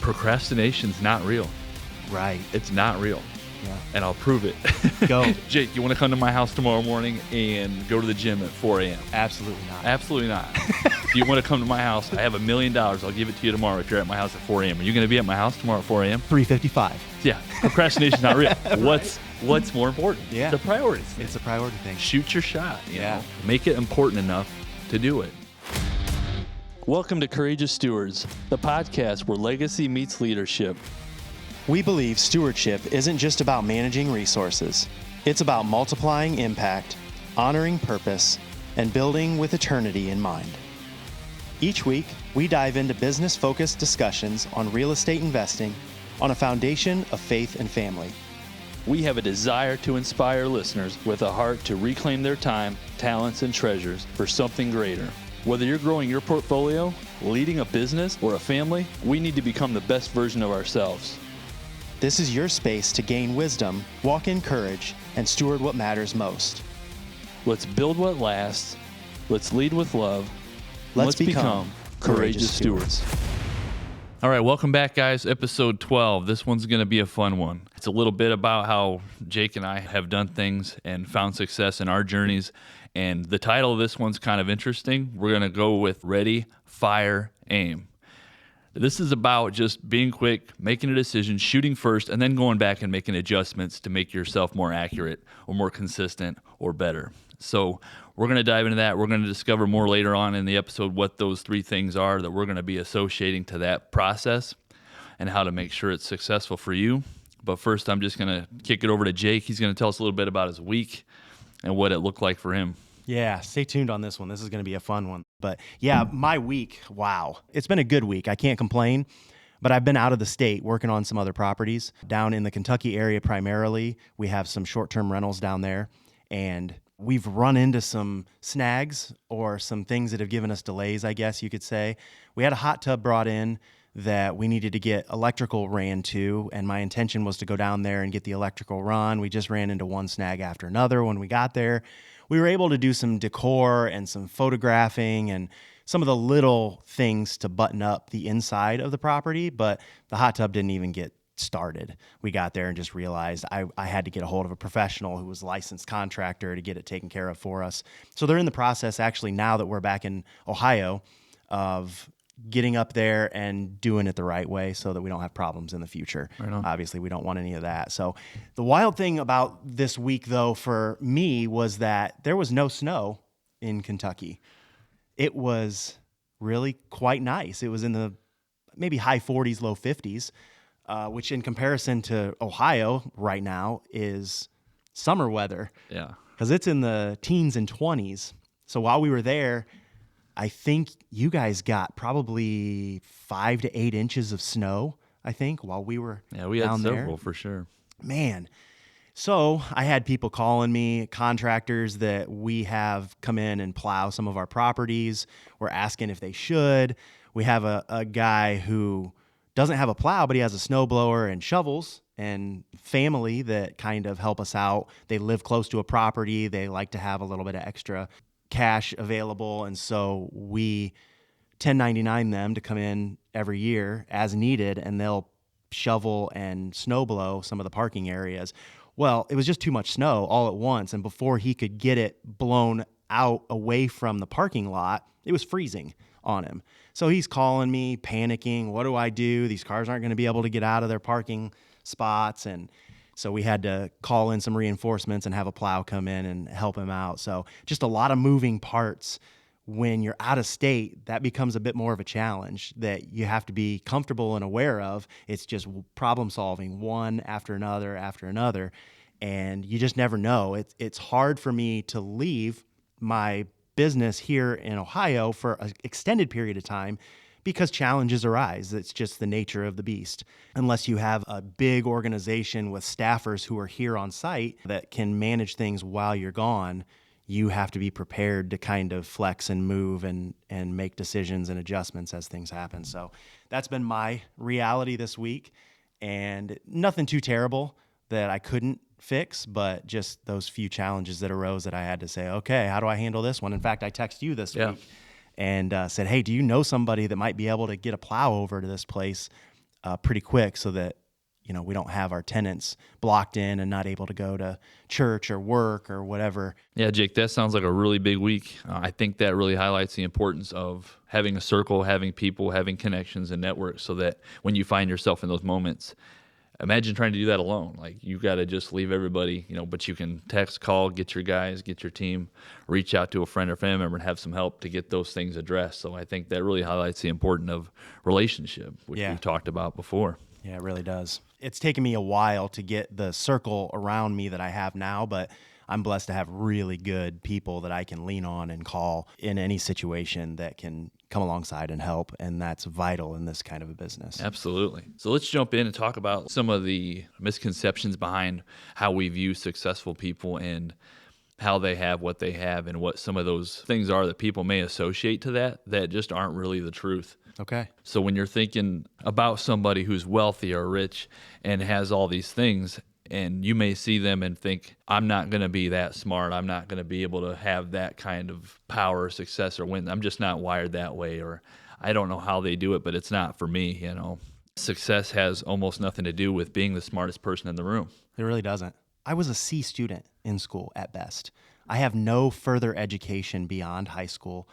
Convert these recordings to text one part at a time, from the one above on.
procrastination's not real. Right. It's not real. Yeah. And I'll prove it. Go. Jake, you want to come to my house tomorrow morning and go to the gym at 4 a.m.? Absolutely not. Absolutely not. If you want to come to my house, I have $1 million. I'll give it to you tomorrow if you're at my house at 4 a.m. Are you going to be at my house tomorrow at 4 a.m.? 3:55. Yeah. Procrastination's not real. Right. What's more important? Yeah. It's a priority thing. It's a priority thing. Shoot your shot. You Yeah. know? Make it important enough to do it. Welcome to Courageous Stewards, the podcast where legacy meets leadership. We believe stewardship isn't just about managing resources. It's about multiplying impact, honoring purpose, and building with eternity in mind. Each week, we dive into business-focused discussions on real estate investing on a foundation of faith and family. We have a desire to inspire listeners with a heart to reclaim their time, talents, and treasures for something greater. Whether you're growing your portfolio, leading a business, or a family, we need to become the best version of ourselves. This is your space to gain wisdom, walk in courage, and steward what matters most. Let's build what lasts. Let's lead with love. Let's become courageous stewards. All right, welcome back, guys. Episode 12. This one's going to be a fun one. It's a little bit about how Jake and I have done things and found success in our journeys. And the title of this one's kind of interesting. We're going to go with Ready, Fire, Aim. This is about just being quick, making a decision, shooting first, and then going back and making adjustments to make yourself more accurate or more consistent or better. So we're going to dive into that. We're going to discover more later on in the episode what those three things are that we're going to be associating to that process and how to make sure it's successful for you. But first, I'm just going to kick it over to Jake. He's going to tell us a little bit about his week and what it looked like for him. Yeah, stay tuned on this one. This is going to be a fun one. But yeah, my week, wow. It's been a good week. I can't complain. But I've been out of the state working on some other properties. Down in the Kentucky area primarily, we have some short-term rentals down there. And we've run into some snags or some things that have given us delays, I guess you could say. We had a hot tub brought in that we needed to get electrical ran to, and my intention was to go down there and get the electrical run. We just ran into one snag after another when we got there. We were able to do some decor and some photographing and some of the little things to button up the inside of the property, but the hot tub didn't even get started. We got there and just realized I had to get a hold of a professional who was a licensed contractor to get it taken care of for us. So they're in the process, actually, now that we're back in Ohio, of getting up there and doing it the right way so that we don't have problems in the future. Right on. Obviously, we don't want any of that. So the wild thing about this week, though, for me was that there was no snow in Kentucky. It was really quite nice. It was in the maybe high 40s, low 50s, which in comparison to Ohio right now is summer weather. Yeah. Because it's in the teens and 20s. So while we were there, I think you guys got probably 5 to 8 inches of snow, I think, while we were down there. Yeah, we had several for sure. Man. So I had people calling me, contractors that we have come in and plow some of our properties. We're asking if they should. We have a guy who doesn't have a plow, but he has a snowblower and shovels, and family that kind of help us out. They live close to a property. They like to have a little bit of extra cash available, and so we 1099 them to come in every year as needed, and they'll shovel and snow blow some of the parking areas. Well, it was just too much snow all at once, and before he could get it blown out away from the parking lot, it was freezing on him. So he's calling me, panicking. What do I do? These cars aren't going to be able to get out of their parking spots, and so we had to call in some reinforcements and have a plow come in and help him out. So just a lot of moving parts. When you're out of state, that becomes a bit more of a challenge that you have to be comfortable and aware of. It's just problem solving one after another, and you just never know. It's hard for me to leave my business here in Ohio for an extended period of time because challenges arise. It's just the nature of the beast. Unless you have a big organization with staffers who are here on site that can manage things while you're gone, you have to be prepared to kind of flex and move and make decisions and adjustments as things happen. So that's been my reality this week, and nothing too terrible that I couldn't fix, but just those few challenges that arose that I had to say, okay, how do I handle this one? In fact, I texted you this week and said, hey, do you know somebody that might be able to get a plow over to this place pretty quick so that, we don't have our tenants blocked in and not able to go to church or work or whatever. Yeah, Jake, that sounds like a really big week. I think that really highlights the importance of having a circle, having people, having connections and networks, so that when you find yourself in those moments, imagine trying to do that alone. Like, you got to just leave everybody, but you can text, call, get your guys, get your team, reach out to a friend or family member and have some help to get those things addressed. So I think that really highlights the importance of relationship, which we've talked about before. Yeah, it really does. It's taken me a while to get the circle around me that I have now, but I'm blessed to have really good people that I can lean on and call in any situation that can come alongside and help, and that's vital in this kind of a business. Absolutely. So let's jump in and talk about some of the misconceptions behind how we view successful people and how they have what they have, and what some of those things are that people may associate to that just aren't really the truth. Okay. So when you're thinking about somebody who's wealthy or rich and has all these things, and you may see them and think, I'm not going to be that smart. I'm not going to be able to have that kind of power or success or win. I'm just not wired that way, or I don't know how they do it, but it's not for me. Success has almost nothing to do with being the smartest person in the room. It really doesn't. I was a C student in school at best. I have no further education beyond high school,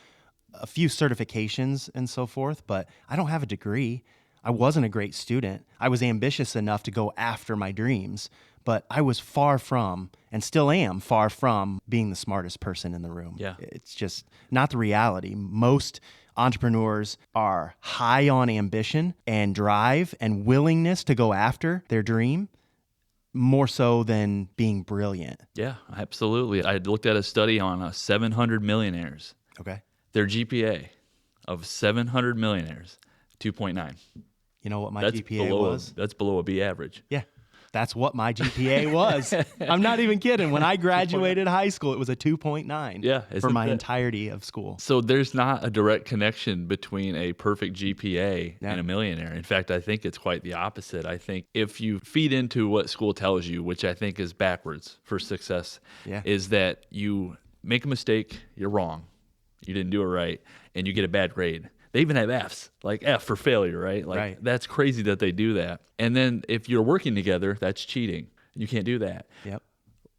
a few certifications and so forth, but I don't have a degree. I wasn't a great student. I was ambitious enough to go after my dreams, but I was far from, and still am far from, being the smartest person in the room. Yeah. It's just not the reality. Most entrepreneurs are high on ambition and drive and willingness to go after their dream, more so than being brilliant. Yeah, absolutely. I looked at a study on 700 millionaires. Okay. Their GPA of 700 millionaires, 2.9. You know what my GPA was? That's below a B average. Yeah. That's what my GPA was. I'm not even kidding. When I graduated high school, it was a 2.9 Yeah, for my entirety of school. So there's not a direct connection between a perfect GPA and a millionaire. In fact, I think it's quite the opposite. I think if you feed into what school tells you, which I think is backwards for success, is that you make a mistake, you're wrong, you didn't do it right, and you get a bad grade. They even have Fs, like F for failure, right? That's crazy that they do that. And then if you're working together, that's cheating. You can't do that. Yep.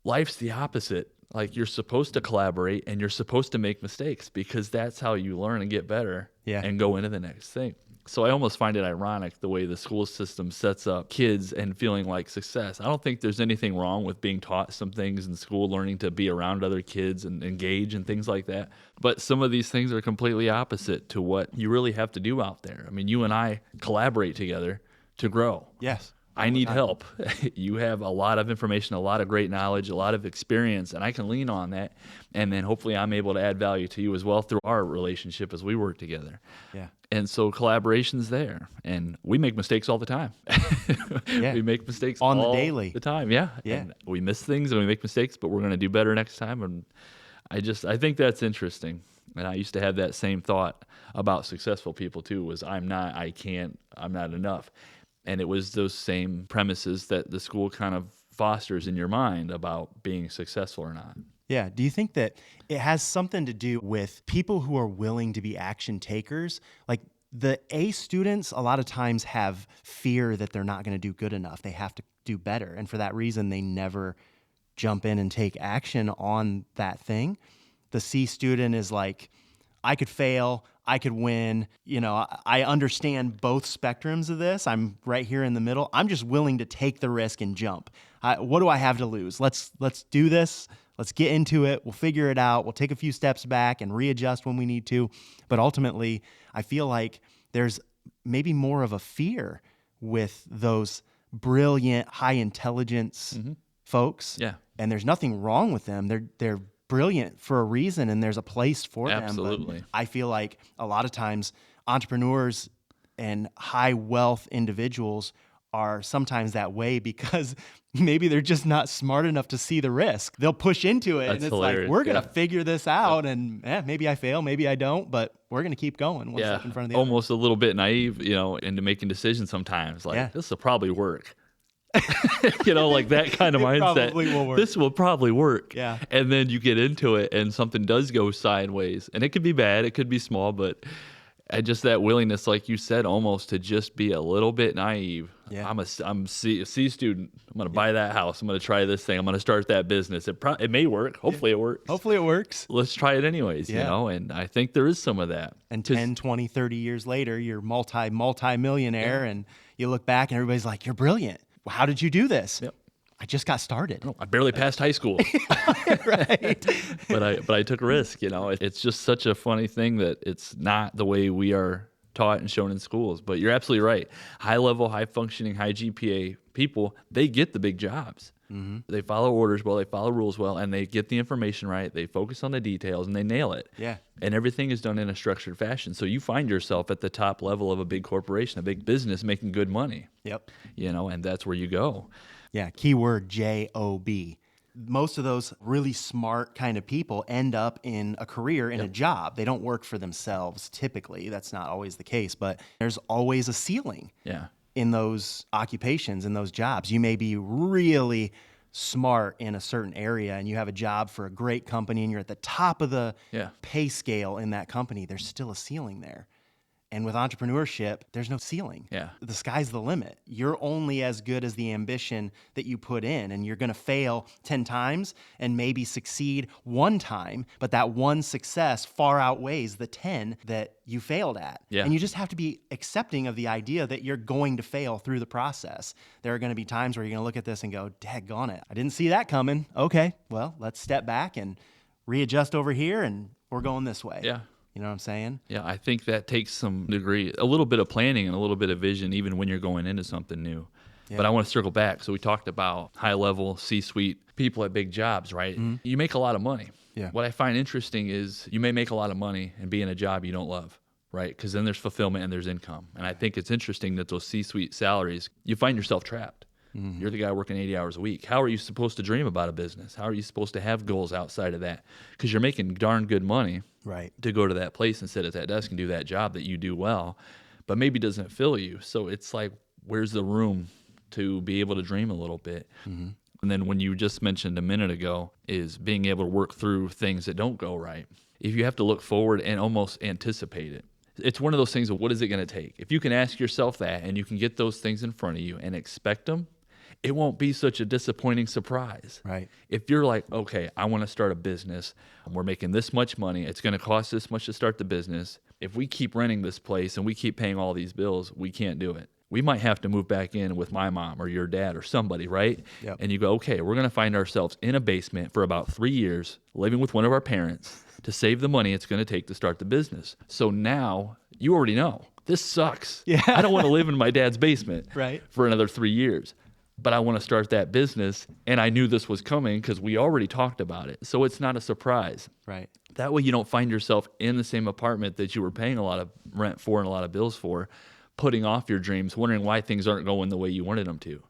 Life's the opposite. Like, you're supposed to collaborate and you're supposed to make mistakes, because that's how you learn and get better and go into the next thing. So I almost find it ironic the way the school system sets up kids and feeling like success. I don't think there's anything wrong with being taught some things in school, learning to be around other kids and engage and things like that. But some of these things are completely opposite to what you really have to do out there. I mean, you and I collaborate together to grow. Yes. I need help. You have a lot of information, a lot of great knowledge, a lot of experience, and I can lean on that. And then hopefully I'm able to add value to you as well through our relationship as we work together. Yeah. And so collaboration's there, and we make mistakes all the time. We make mistakes on all the daily. The time. Yeah. And we miss things and we make mistakes, but we're going to do better next time. And I think that's interesting. And I used to have that same thought about successful people too, was I'm not enough. And it was those same premises that the school kind of fosters in your mind about being successful or not. Yeah. Do you think that it has something to do with people who are willing to be action takers? Like, the A students a lot of times have fear that they're not going to do good enough. They have to do better. And for that reason, they never jump in and take action on that thing. The C student is like, I could fail, I could win. I understand both spectrums of this. I'm right here in the middle. I'm just willing to take the risk and jump. What do I have to lose? Let's do this. Let's get into it. We'll figure it out. We'll take a few steps back and readjust when we need to. But ultimately, I feel like there's maybe more of a fear with those brilliant, high intelligence folks. Yeah. And there's nothing wrong with them. They're brilliant for a reason, and there's a place for them. Absolutely. But I feel like a lot of times entrepreneurs and high wealth individuals are sometimes that way because maybe they're just not smart enough to see the risk. They'll push into it. That's and it's hilarious. like, we're going to figure this out. And maybe I fail, maybe I don't, but we're going to keep going one step in front of the other. Almost a little bit naive, into making decisions sometimes. Like, this will probably work. Like that kind of mindset. This will probably work. Yeah. And then you get into it and something does go sideways. And it could be bad, it could be small, but And just that willingness, like you said, almost to just be a little bit naive. Yeah. I'm a C student. I'm going to buy that house. I'm going to try this thing. I'm going to start that business. It may work. Hopefully it works. Hopefully it works. Let's try it anyways, Yeah. and I think there is some of that. And 10, 20, 30 years later, you're multi-millionaire, and you look back and everybody's like, you're brilliant. Well, how did you do this? Yep. I just got started. I barely passed high school. Right. but I took a risk, It's just such a funny thing that it's not the way we are taught and shown in schools. But you're absolutely right. High level, high functioning, high GPA people, they get the big jobs. Mm-hmm. They follow orders well, they follow rules well, and they get the information right. They focus on the details and they nail it. Yeah. And everything is done in a structured fashion. So you find yourself at the top level of a big corporation, a big business making good money. Yep. And that's where you go. Yeah, keyword job. Most of those really smart kind of people end up in a career, in a job. They don't work for themselves typically. That's not always the case, but there's always a ceiling in those occupations, in those jobs. You may be really smart in a certain area and you have a job for a great company and you're at the top of the pay scale in that company. There's still a ceiling there. And with entrepreneurship, there's no ceiling. Yeah. The sky's the limit. You're only as good as the ambition that you put in, and you're going to fail 10 times and maybe succeed one time, but that one success far outweighs the 10 that you failed at. Yeah. And you just have to be accepting of the idea that you're going to fail through the process. There are going to be times where you're going to look at this and go, daggone it, I didn't see that coming. Okay, well, let's step back and readjust over here, and we're going this way. Yeah. You know what I'm saying? Yeah, I think that takes some degree, a little bit of planning and a little bit of vision, even when you're going into something new. Yeah. But I want to circle back. So we talked about high-level C-suite people at big jobs, right? Mm-hmm. You make a lot of money. Yeah. What I find interesting is you may make a lot of money and be in a job you don't love, right? Because then there's fulfillment and there's income. And I think it's interesting that those C-suite salaries, you find yourself trapped. Mm-hmm. You're the guy working 80 hours a week. How are you supposed to dream about a business? How are you supposed to have goals outside of that? Because you're making darn good money to go to that place and sit at that desk and do that job that you do well, but maybe doesn't fill you. So it's like, where's the room to be able to dream a little bit? Mm-hmm. And then when you just mentioned a minute ago is being able to work through things that don't go right. If you have to look forward and almost anticipate it. It's one of those things of what is it going to take? If you can ask yourself that and you can get those things in front of you and expect them, it won't be such a disappointing surprise. Right. If you're like, okay, I want to start a business. We're making this much money. It's going to cost this much to start the business. If we keep renting this place and we keep paying all these bills, we can't do it. We might have to move back in with my mom or your dad or somebody, right? Yep. And you go, okay, we're going to find ourselves in a basement for about 3 years, living with one of our parents to save the money it's going to take to start the business. So now you already know this sucks. Yeah. I don't want to live in my dad's basement for another 3 years. But I want to start that business, and I knew this was coming because we already talked about it. So it's not a surprise. Right. That way you don't find yourself in the same apartment that you were paying a lot of rent for and a lot of bills for, putting off your dreams, wondering why things aren't going the way you wanted them to.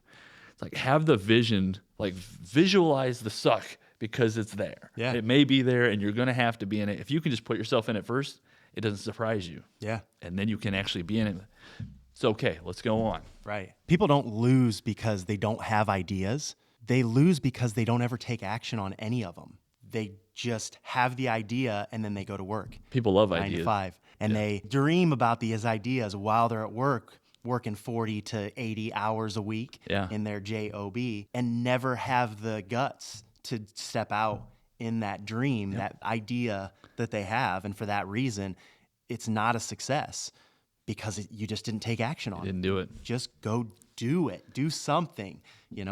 It's like have the vision, like visualize the suck because it's there. Yeah. It may be there, and you're going to have to be in it. If you can just put yourself in it first, it doesn't surprise you. Yeah. And then you can actually be in it. It's okay. Let's go on. Right. People don't lose because they don't have ideas. They lose because they don't ever take action on any of them. They just have the idea and then they go to work. People love 9 ideas. to 5. And they dream about these ideas while they're at work, working 40 to 80 hours a week in their job, and never have the guts to step out in that dream, that idea that they have. And for that reason, it's not a success. Because you just didn't take action on it. Didn't do it. Just go do it. Do something.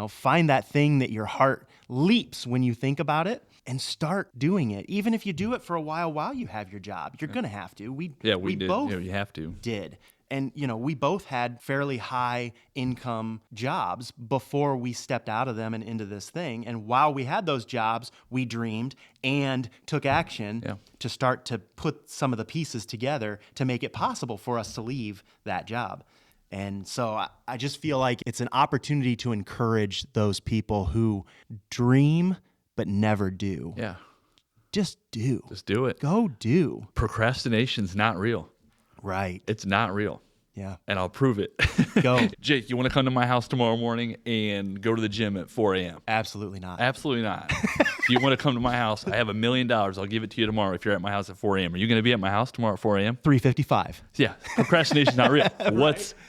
Find that thing that your heart leaps when you think about it and start doing it. Even if you do it for a while you have your job. You're going to have to. We did. both you have to. did. And, we both had fairly high income jobs before we stepped out of them and into this thing. And while we had those jobs, we dreamed and took action to start to put some of the pieces together to make it possible for us to leave that job. And so I just feel like it's an opportunity to encourage those people who dream but never do. Yeah. Just do. Just do it. Go do. Procrastination's not real. Right. It's not real. Yeah. And I'll prove it. Go. Jake, you want to come to my house tomorrow morning and go to the gym at 4 a.m.? Absolutely not. Absolutely not. If you want to come to my house, I have $1 million. I'll give it to you tomorrow if you're at my house at 4 a.m. Are you going to be at my house tomorrow at 4 a.m.? 3:55. Yeah. Procrastination's not real.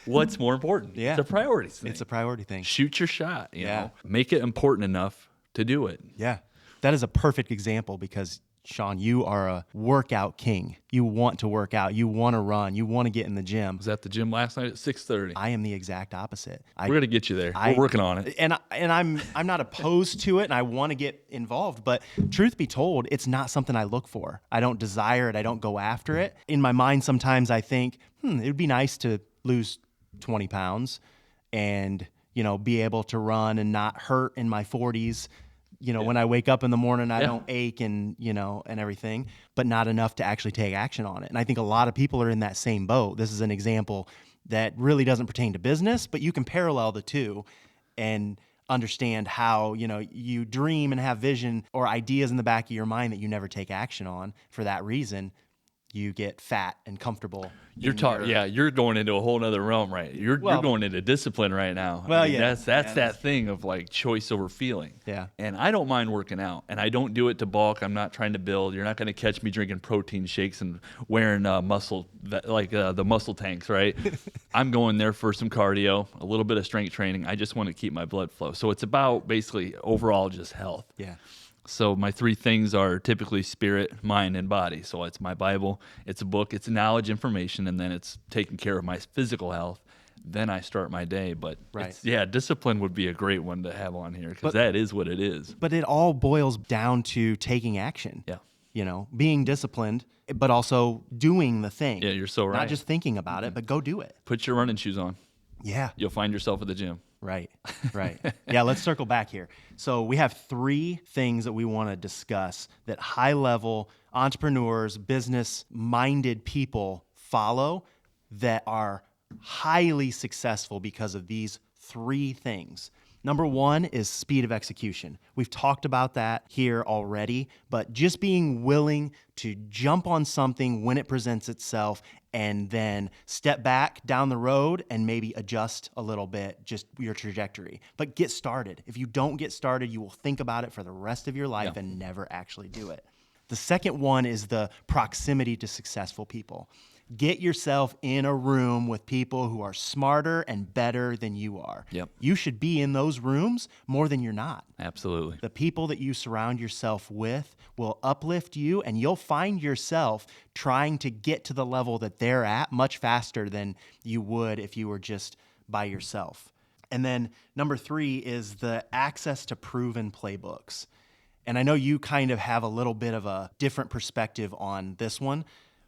What's more important? Yeah. It's a priority thing. It's a priority thing. Shoot your shot. You Yeah. know? Make it important enough to do it. Yeah. That is a perfect example because, Sean, you are a workout king. You want to work out. You want to run. You want to get in the gym. I was at the gym last night at 6:30. I am the exact opposite. We're going to get you there. We're working on it. And I'm not opposed to it, and I want to get involved. But truth be told, it's not something I look for. I don't desire it. I don't go after it. In my mind, sometimes I think, it would be nice to lose 20 pounds and, be able to run and not hurt in my 40s. When I wake up in the morning, I don't ache and everything, but not enough to actually take action on it. And I think a lot of people are in that same boat. This is an example that really doesn't pertain to business, but you can parallel the two and understand how, you dream and have vision or ideas in the back of your mind that you never take action on. For that reason, you get fat and comfortable. You're going into a whole nother realm, right? You're going into discipline right now. Well, that's that thing of like choice over feeling. Yeah. And I don't mind working out, and I don't do it to bulk. I'm not trying to build. You're not going to catch me drinking protein shakes and wearing the muscle tanks, right? I'm going there for some cardio, a little bit of strength training. I just want to keep my blood flow. So it's about basically overall just health. Yeah. So my 3 things are typically spirit, mind, and body. So it's my Bible, it's a book, it's knowledge, information, and then it's taking care of my physical health. Then I start my day. But discipline would be a great one to have on here because that is what it is. But it all boils down to taking action. Yeah. Being disciplined, but also doing the thing. Yeah, you're so right. Not just thinking about it, but go do it. Put your running shoes on. Yeah. You'll find yourself at the gym. Right. Yeah, let's circle back here. So we have 3 things that we want to discuss that high-level entrepreneurs, business-minded people follow that are highly successful because of these 3 things. Number 1 is speed of execution. We've talked about that here already, but just being willing to jump on something when it presents itself and then step back down the road and maybe adjust a little bit, just your trajectory. But get started. If you don't get started, you will think about it for the rest of your life and never actually do it. The second one is the proximity to successful people. Get yourself in a room with people who are smarter and better than you are. Yep. You should be in those rooms more than you're not. Absolutely. The people that you surround yourself with will uplift you, and you'll find yourself trying to get to the level that they're at much faster than you would if you were just by yourself. And then number 3 is the access to proven playbooks. And I know you kind of have a little bit of a different perspective on this one,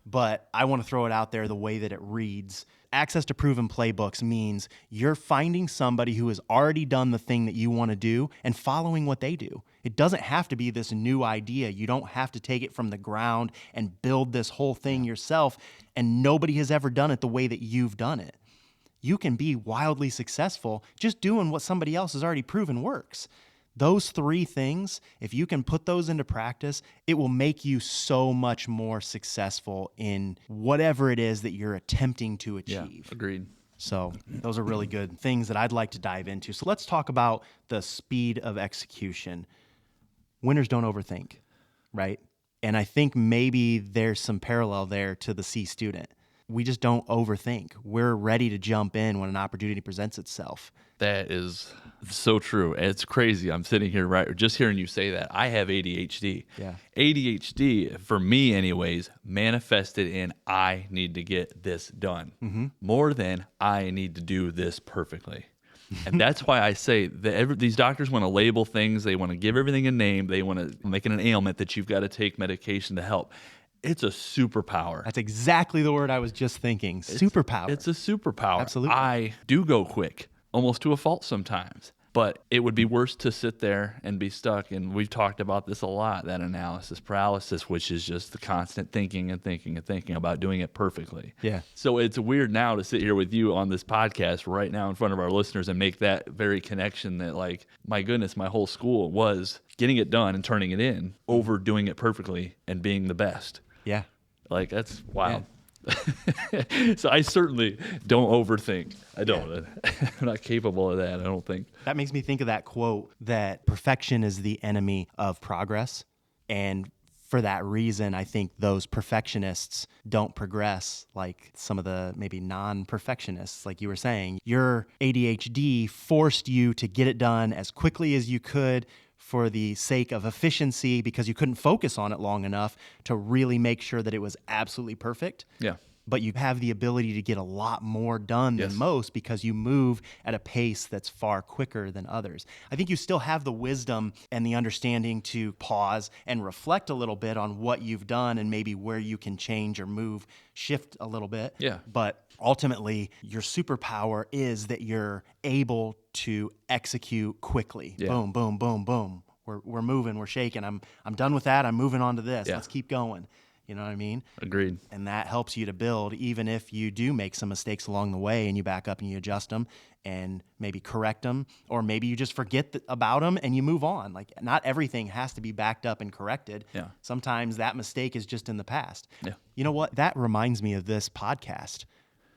but I want to throw it out there the way that it reads. Access to proven playbooks means you're finding somebody who has already done the thing that you want to do and following what they do. It doesn't have to be this new idea. You don't have to take it from the ground and build this whole thing yourself, and nobody has ever done it the way that you've done it. You can be wildly successful just doing what somebody else has already proven works. Those 3 things, if you can put those into practice, it will make you so much more successful in whatever it is that you're attempting to achieve. Yeah, agreed. So those are really good things that I'd like to dive into. So let's talk about the speed of execution. Winners don't overthink, right? And I think maybe there's some parallel there to the C student. We just don't overthink. We're ready to jump in when an opportunity presents itself. That is so true. It's crazy. I'm sitting here just hearing you say that. I have ADHD. Yeah. ADHD, for me anyways, manifested in I need to get this done more than I need to do this perfectly. And that's why I say that these doctors want to label things. They want to give everything a name. They want to make it an ailment that you've got to take medication to help. It's a superpower. That's exactly the word I was just thinking. Superpower. It's a superpower. Absolutely. I do go quick, almost to a fault sometimes. But it would be worse to sit there and be stuck. And we've talked about this a lot, that analysis paralysis, which is just the constant thinking and thinking and thinking about doing it perfectly. Yeah. So it's weird now to sit here with you on this podcast right now in front of our listeners and make that very connection that, like, my goodness, my whole school was getting it done and turning it in over doing it perfectly and being the best. Yeah. Like, that's wild. So I certainly don't overthink. I don't. I'm not capable of that, I don't think. That makes me think of that quote that perfection is the enemy of progress. And for that reason, I think those perfectionists don't progress like some of the maybe non-perfectionists, like you were saying. Your ADHD forced you to get it done as quickly as you could for the sake of efficiency because you couldn't focus on it long enough to really make sure that it was absolutely perfect. Yeah. But you have the ability to get a lot more done than most because you move at a pace that's far quicker than others. I think you still have the wisdom and the understanding to pause and reflect a little bit on what you've done and maybe where you can change or move, shift a little bit. Yeah. But ultimately, your superpower is that you're able to execute quickly. Yeah. Boom, boom, boom, boom. We're moving, we're shaking. I'm done with that. I'm moving on to this. Yeah. Let's keep going. You know what I mean? Agreed. And that helps you to build, even if you do make some mistakes along the way and you back up and you adjust them and maybe correct them, or maybe you just forget about them and you move on. Like, not everything has to be backed up and corrected. Yeah. Sometimes that mistake is just in the past. Yeah. You know what? That reminds me of this podcast.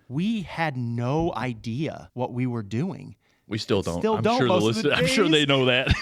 We had no idea what we were doing. We still don't. Still I'm don't sure most of the I'm sure they days. know that.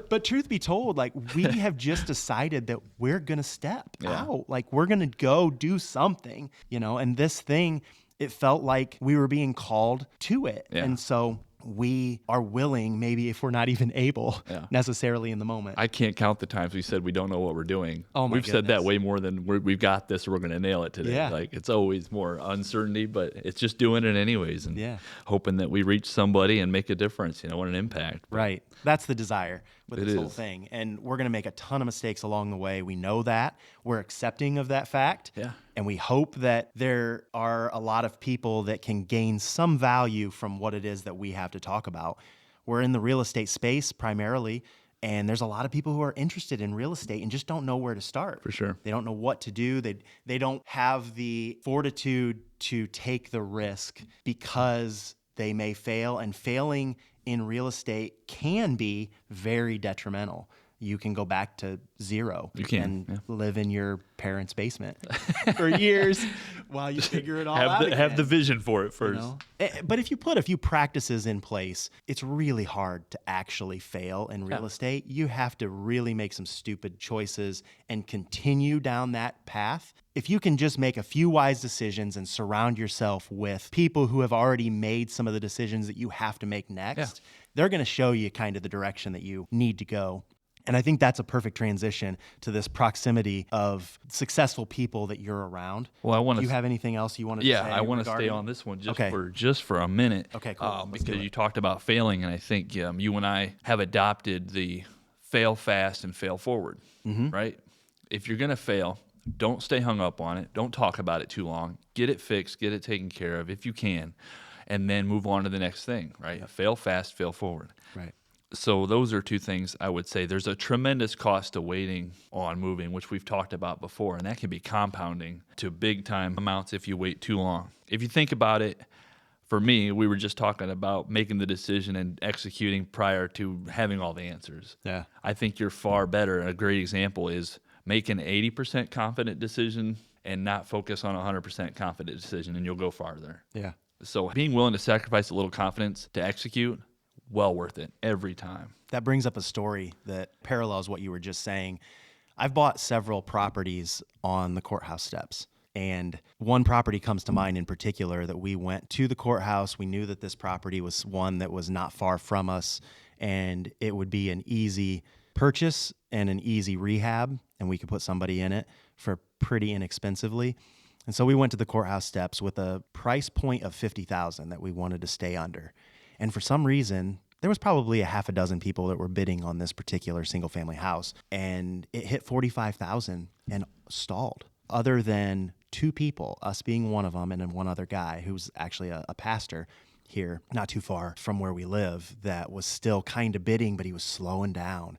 But truth be told, like, we have just decided that we're gonna step out. Like, we're gonna go do something, you know. And this thing, it felt like we were being called to it, and so we are willing, maybe if we're not even able necessarily in the moment. I can't count the times we said we don't know what we're doing. Oh my We've said that goodness. way more than we've got this or we're going to nail it today. Yeah. Like, it's always more uncertainty, but it's just doing it anyways and Yeah. hoping that we reach somebody and make a difference, you know, and an impact. Right. That's the desire with It this whole is. thing. And we're going to make a ton of mistakes along the way. We know that. We're accepting of that fact. Yeah. And we hope that there are a lot of people that can gain some value from what it is that we have to talk about. We're in the real estate space primarily, and there's a lot of people who are interested in real estate and just don't know where to start. For sure. They don't know what to do. They don't have the fortitude to take the risk because they may fail, and failing in real estate can be very detrimental. You can go back to zero and live in your parents' basement for years while you figure it all out again. Have the vision for it first. You know? But if you put a few practices in place, it's really hard to actually fail in real estate. You have to really make some stupid choices and continue down that path. If you can just make a few wise decisions and surround yourself with people who have already made some of the decisions that you have to make next, they're going to show you kind of the direction that you need to go. And I think that's a perfect transition to this proximity of successful people that you're around. Well, I want to. Do you have anything else you want to say? I want to stay on this one just for a minute. Okay, cool. Because you talked about failing, and I think you and I have adopted the fail fast and fail forward, right? If you're going to fail, don't stay hung up on it. Don't talk about it too long. Get it fixed. Get it taken care of if you can, and then move on to the next thing, right? Yep. Fail fast, fail forward. Right. So those are two things I would say. There's a tremendous cost to waiting on moving, which we've talked about before, and that can be compounding to big time amounts if you wait too long. If you think about it, for me, we were just talking about making the decision and executing prior to having all the answers. Yeah. I think you're far better. A great example is make an 80% confident decision and not focus on a 100% confident decision, and you'll go farther. Yeah. So being willing to sacrifice a little confidence to execute, well worth it every time. That brings up a story that parallels what you were just saying. I've bought several properties on the courthouse steps, and one property comes to mind in particular that we went to the courthouse. We knew that this property was one that was not far from us, and it would be an easy purchase and an easy rehab, and we could put somebody in it for pretty inexpensively. And so we went to the courthouse steps with a price point of $50,000 that we wanted to stay under. And for some reason, there was probably a half a dozen people that were bidding on this particular single family house, and it hit $45,000 and stalled. Other than two people, us being one of them, and then one other guy who's actually a pastor here, not too far from where we live, that was still kind of bidding, but he was slowing down.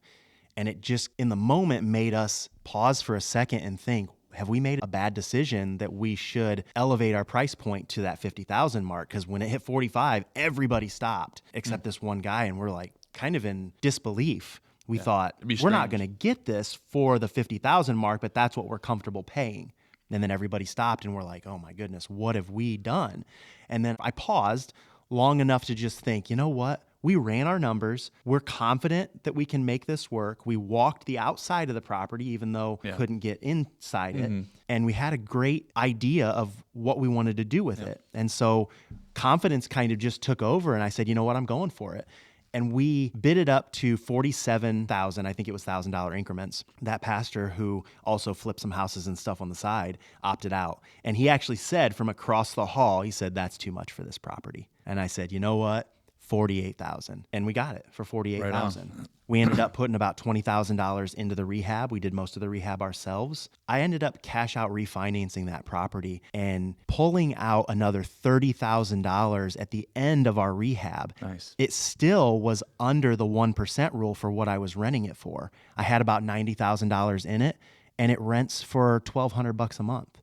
And it just, in the moment, made us pause for a second and think, have we made a bad decision that we should elevate our price point to that 50,000 mark? Because when it hit 45, everybody stopped except this one guy. And we're like kind of in disbelief. We thought, we're not going to get this for the 50,000 mark, but that's what we're comfortable paying. And then everybody stopped and we're like, oh my goodness, what have we done? And then I paused long enough to just think, you know what? We ran our numbers. We're confident that we can make this work. We walked the outside of the property, even though we couldn't get inside it. And we had a great idea of what we wanted to do with it. And so confidence kind of just took over. And I said, you know what? I'm going for it. And we bid it up to $47,000. I think it was $1,000 increments. That pastor, who also flipped some houses and stuff on the side, opted out. And he actually said from across the hall, he said, that's too much for this property. And I said, you know what? $48,000. And we got it for $48,000. Right. We ended up putting about $20,000 into the rehab. We did most of the rehab ourselves. I ended up cash out refinancing that property and pulling out another $30,000 at the end of our rehab. Nice. It still was under the 1% rule for what I was renting it for. I had about $90,000 in it, and it rents for $1,200 a month.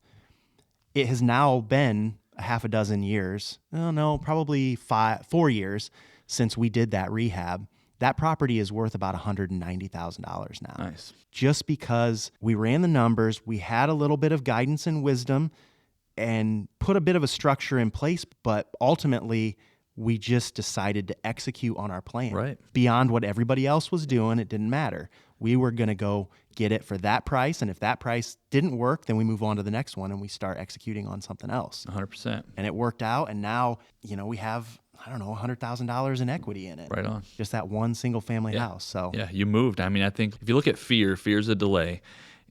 It has now been a half a dozen years, probably 4 years since we did that rehab. That property is worth about $190,000 now. Nice. Just because we ran the numbers, we had a little bit of guidance and wisdom and put a bit of a structure in place, but ultimately we just decided to execute on our plan. Right. Beyond what everybody else was doing, it didn't matter. We were going to go get it for that price, and if that price didn't work, then we move on to the next one and we start executing on something else. 100%. And it worked out, and now, we have, $100,000 in equity in it. Right on. Just that one single family house. So yeah, you moved. I mean, I think if you look at fear is a delay.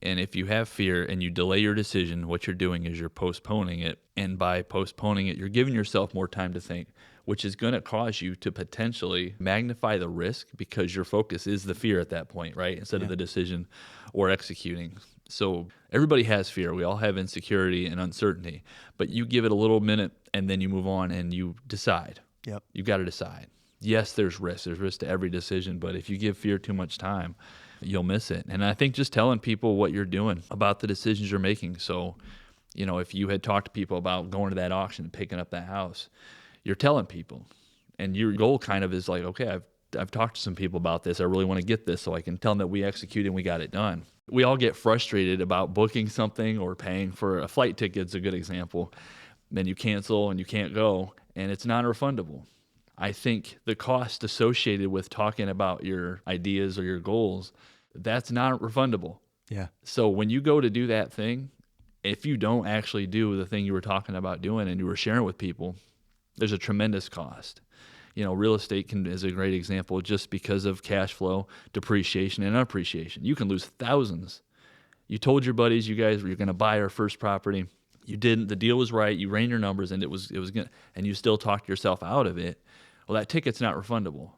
And if you have fear and you delay your decision, what you're doing is you're postponing it. And by postponing it, you're giving yourself more time to think, which is going to cause you to potentially magnify the risk because your focus is the fear at that point, right? Instead of the decision or executing. So everybody has fear. We all have insecurity and uncertainty. But you give it a little minute and then you move on and you decide. Yep. You got to decide. Yes, there's risk. There's risk to every decision. But if you give fear too much time, you'll miss it. And I think just telling people what you're doing about the decisions you're making. So, if you had talked to people about going to that auction and picking up that house, you're telling people. And your goal kind of is like, okay, I've talked to some people about this. I really want to get this so I can tell them that we executed and we got it done. We all get frustrated about booking something or paying for a flight ticket's a good example. Then you cancel and you can't go, and it's non-refundable. I think the cost associated with talking about your ideas or your goals, that's not refundable. Yeah. So when you go to do that thing, if you don't actually do the thing you were talking about doing and you were sharing with people, there's a tremendous cost. Real estate is a great example just because of cash flow, depreciation, and appreciation. You can lose thousands. You told your buddies you guys were going to buy our first property. You didn't. The deal was right. You ran your numbers, and it was good, and you still talked yourself out of it. Well, that ticket's not refundable.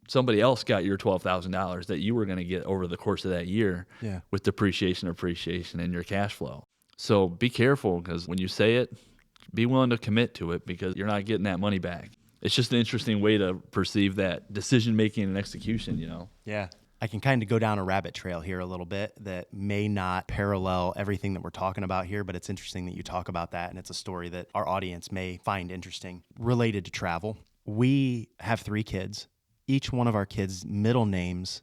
Somebody else got your $12,000 that you were going to get over the course of that year with depreciation, appreciation, and your cash flow. So be careful, because when you say it, be willing to commit to it, because you're not getting that money back. It's just an interesting way to perceive that decision-making and execution, Yeah. I can kind of go down a rabbit trail here a little bit that may not parallel everything that we're talking about here, but it's interesting that you talk about that, and it's a story that our audience may find interesting related to travel. We have 3 kids. Each one of our kids' middle names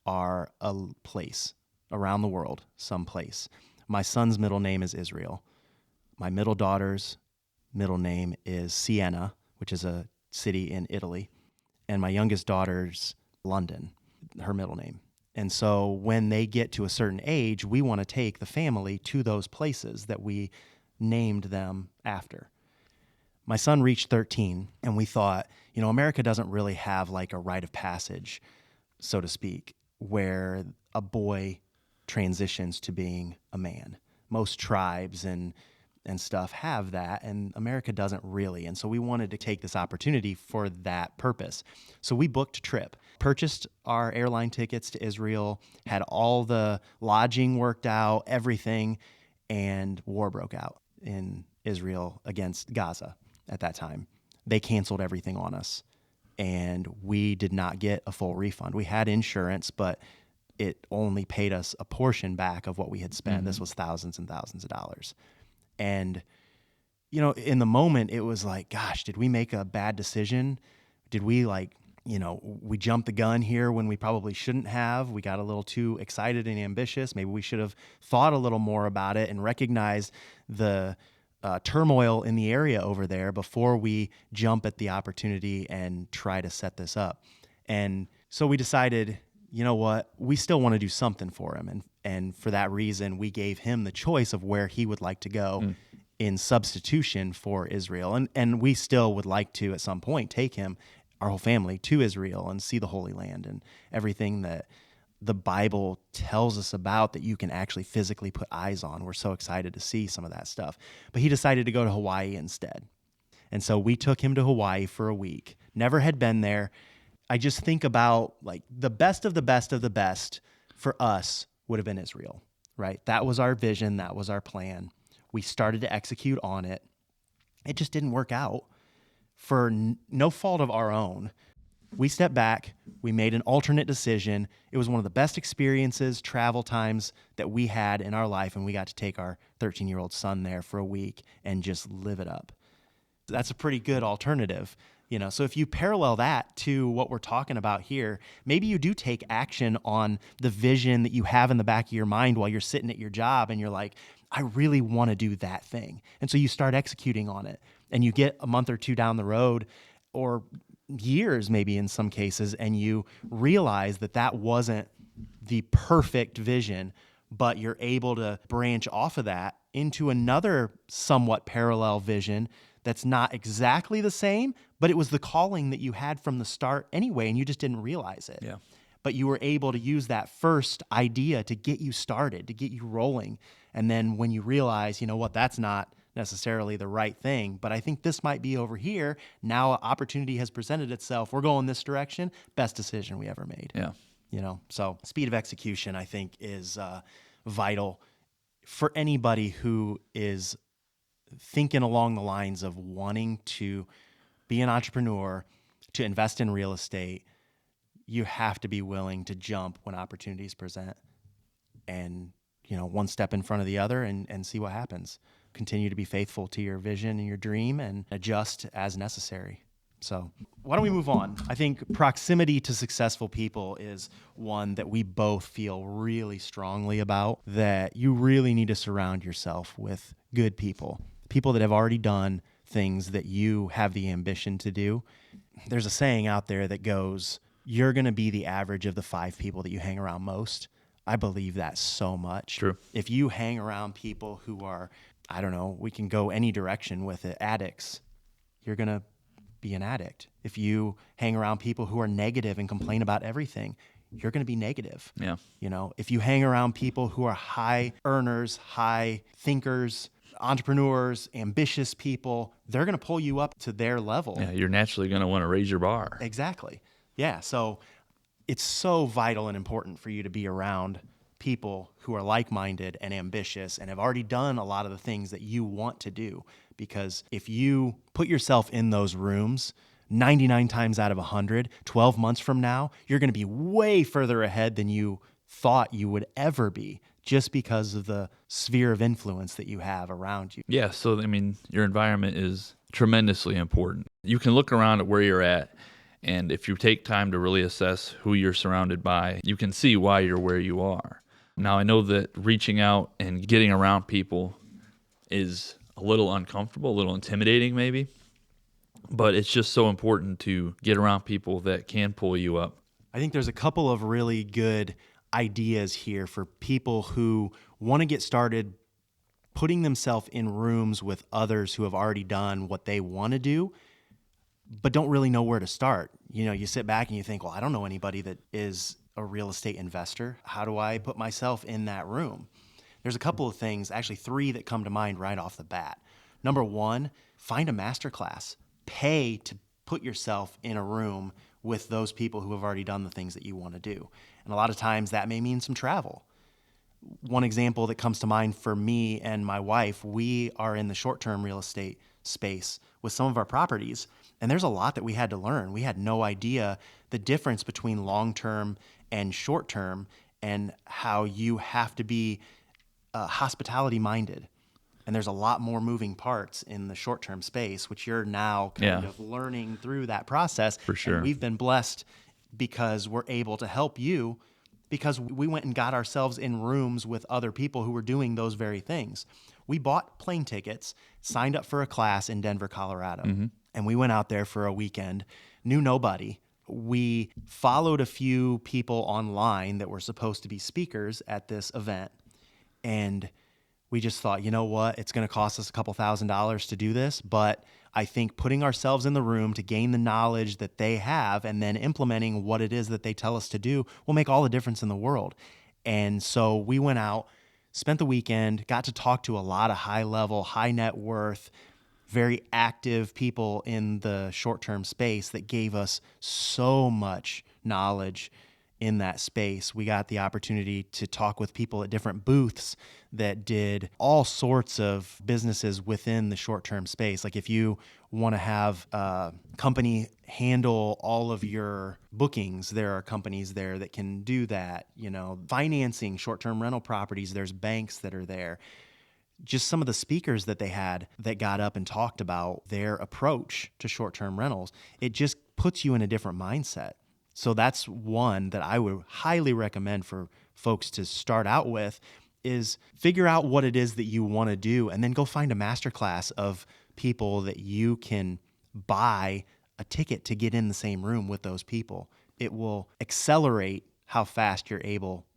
are a place around the world, someplace. My son's middle name is Israel. My middle daughter's middle name is Siena, which is a city in Italy. And my youngest daughter's London, her middle name. And so when they get to a certain age, we want to take the family to those places that we named them after. My son reached 13, and we thought, America doesn't really have like a rite of passage, so to speak, where a boy transitions to being a man. Most tribes and stuff have that, and America doesn't really. And so we wanted to take this opportunity for that purpose. So we booked a trip, purchased our airline tickets to Israel, had all the lodging worked out, everything, and war broke out in Israel against Gaza at that time. They canceled everything on us, and we did not get a full refund. We had insurance, but it only paid us a portion back of what we had spent. This was thousands and thousands of dollars. And, in the moment, it was like, gosh, did we make a bad decision? Did we we jumped the gun here when we probably shouldn't have. We got a little too excited and ambitious. Maybe we should have thought a little more about it and recognized the turmoil in the area over there before we jump at the opportunity and try to set this up. And so we decided, you know what, we still want to do something for him. And for that reason, we gave him the choice of where he would like to go in substitution for Israel. And we still would like to, at some point, take him, our whole family, to Israel and see the Holy Land and everything that the Bible tells us about that you can actually physically put eyes on. We're so excited to see some of that stuff. But he decided to go to Hawaii instead. And so we took him to Hawaii for a week. Never had been there. I just think about like the best of the best of the best for us would have been Israel, right? That was our vision. That was our plan. We started to execute on it. It just didn't work out for no fault of our own. We stepped back. We made an alternate decision. It was one of the best experiences, travel times that we had in our life, and we got to take our 13-year-old son there for a week and just live it up. That's a pretty good alternative. So if you parallel that to what we're talking about here, maybe you do take action on the vision that you have in the back of your mind while you're sitting at your job and you're like, I really want to do that thing. And so you start executing on it and you get a month or two down the road or years maybe in some cases, and you realize that that wasn't the perfect vision, but you're able to branch off of that into another somewhat parallel vision that's not exactly the same, but it was the calling that you had from the start anyway, and you just didn't realize it. Yeah. But you were able to use that first idea to get you started, to get you rolling. And then when you realize, you know what, that's not necessarily the right thing, but I think this might be over here. Now an opportunity has presented itself. We're going this direction. Best decision we ever made. Yeah. So speed of execution, I think, is vital for anybody who is thinking along the lines of wanting to be an entrepreneur, to invest in real estate. You have to be willing to jump when opportunities present and, one step in front of the other and see what happens. Continue to be faithful to your vision and your dream and adjust as necessary. So why don't we move on? I think proximity to successful people is one that we both feel really strongly about, that you really need to surround yourself with good people that have already done things that you have the ambition to do. There's a saying out there that goes, you're going to be the average of the 5 people that you hang around most. I believe that so much. True. If you hang around people who are, I don't know, we can go any direction with it, addicts, you're going to be an addict. If you hang around people who are negative and complain about everything, you're going to be negative. Yeah. If you hang around people who are high earners, high thinkers, entrepreneurs, ambitious people, they're going to pull you up to their level. Yeah, you're naturally going to want to raise your bar. Exactly. Yeah, so it's so vital and important for you to be around people who are like-minded and ambitious and have already done a lot of the things that you want to do. Because if you put yourself in those rooms, 99 times out of 100, 12 months from now, you're going to be way further ahead than you thought you would ever be, just because of the sphere of influence that you have around you. Yeah, so your environment is tremendously important. You can look around at where you're at, and if you take time to really assess who you're surrounded by, you can see why you're where you are. Now, I know that reaching out and getting around people is a little uncomfortable, a little intimidating maybe, but it's just so important to get around people that can pull you up. I think there's a couple of really good ideas here for people who want to get started putting themselves in rooms with others who have already done what they want to do, but don't really know where to start. You sit back and you think, well, I don't know anybody that is a real estate investor. How do I put myself in that room? There's a couple of things, actually 3 that come to mind right off the bat. Number 1, find a masterclass. Pay to put yourself in a room with those people who have already done the things that you want to do. And a lot of times that may mean some travel. One example that comes to mind for me and my wife, we are in the short-term real estate space with some of our properties, and there's a lot that we had to learn. We had no idea the difference between long-term and short-term and how you have to be hospitality-minded. And there's a lot more moving parts in the short-term space, which you're now kind Yeah. of learning through that process. For sure. And we've been blessed because we're able to help you, because we went and got ourselves in rooms with other people who were doing those very things. We bought plane tickets, signed up for a class in Denver, Colorado, and we went out there for a weekend, knew nobody. We followed a few people online that were supposed to be speakers at this event, and we just thought, you know what, it's going to cost us a couple $1,000s to do this, but I think putting ourselves in the room to gain the knowledge that they have and then implementing what it is that they tell us to do will make all the difference in the world. And so we went out, spent the weekend, got to talk to a lot of high level, high net worth, very active people in the short-term space that gave us so much knowledge in that space. We got the opportunity to talk with people at different booths that did all sorts of businesses within the short-term space. Like if you want to have a company handle all of your bookings, there are companies there that can do that. You know, financing short-term rental properties, there's banks that are there. Just some of the speakers that they had that got up and talked about their approach to short-term rentals, it just puts you in a different mindset. So that's one that I would highly recommend for folks to start out with, is figure out what it is that you want to do and then go find a masterclass of people that you can buy a ticket to get in the same room with those people. It will accelerate how fast you're able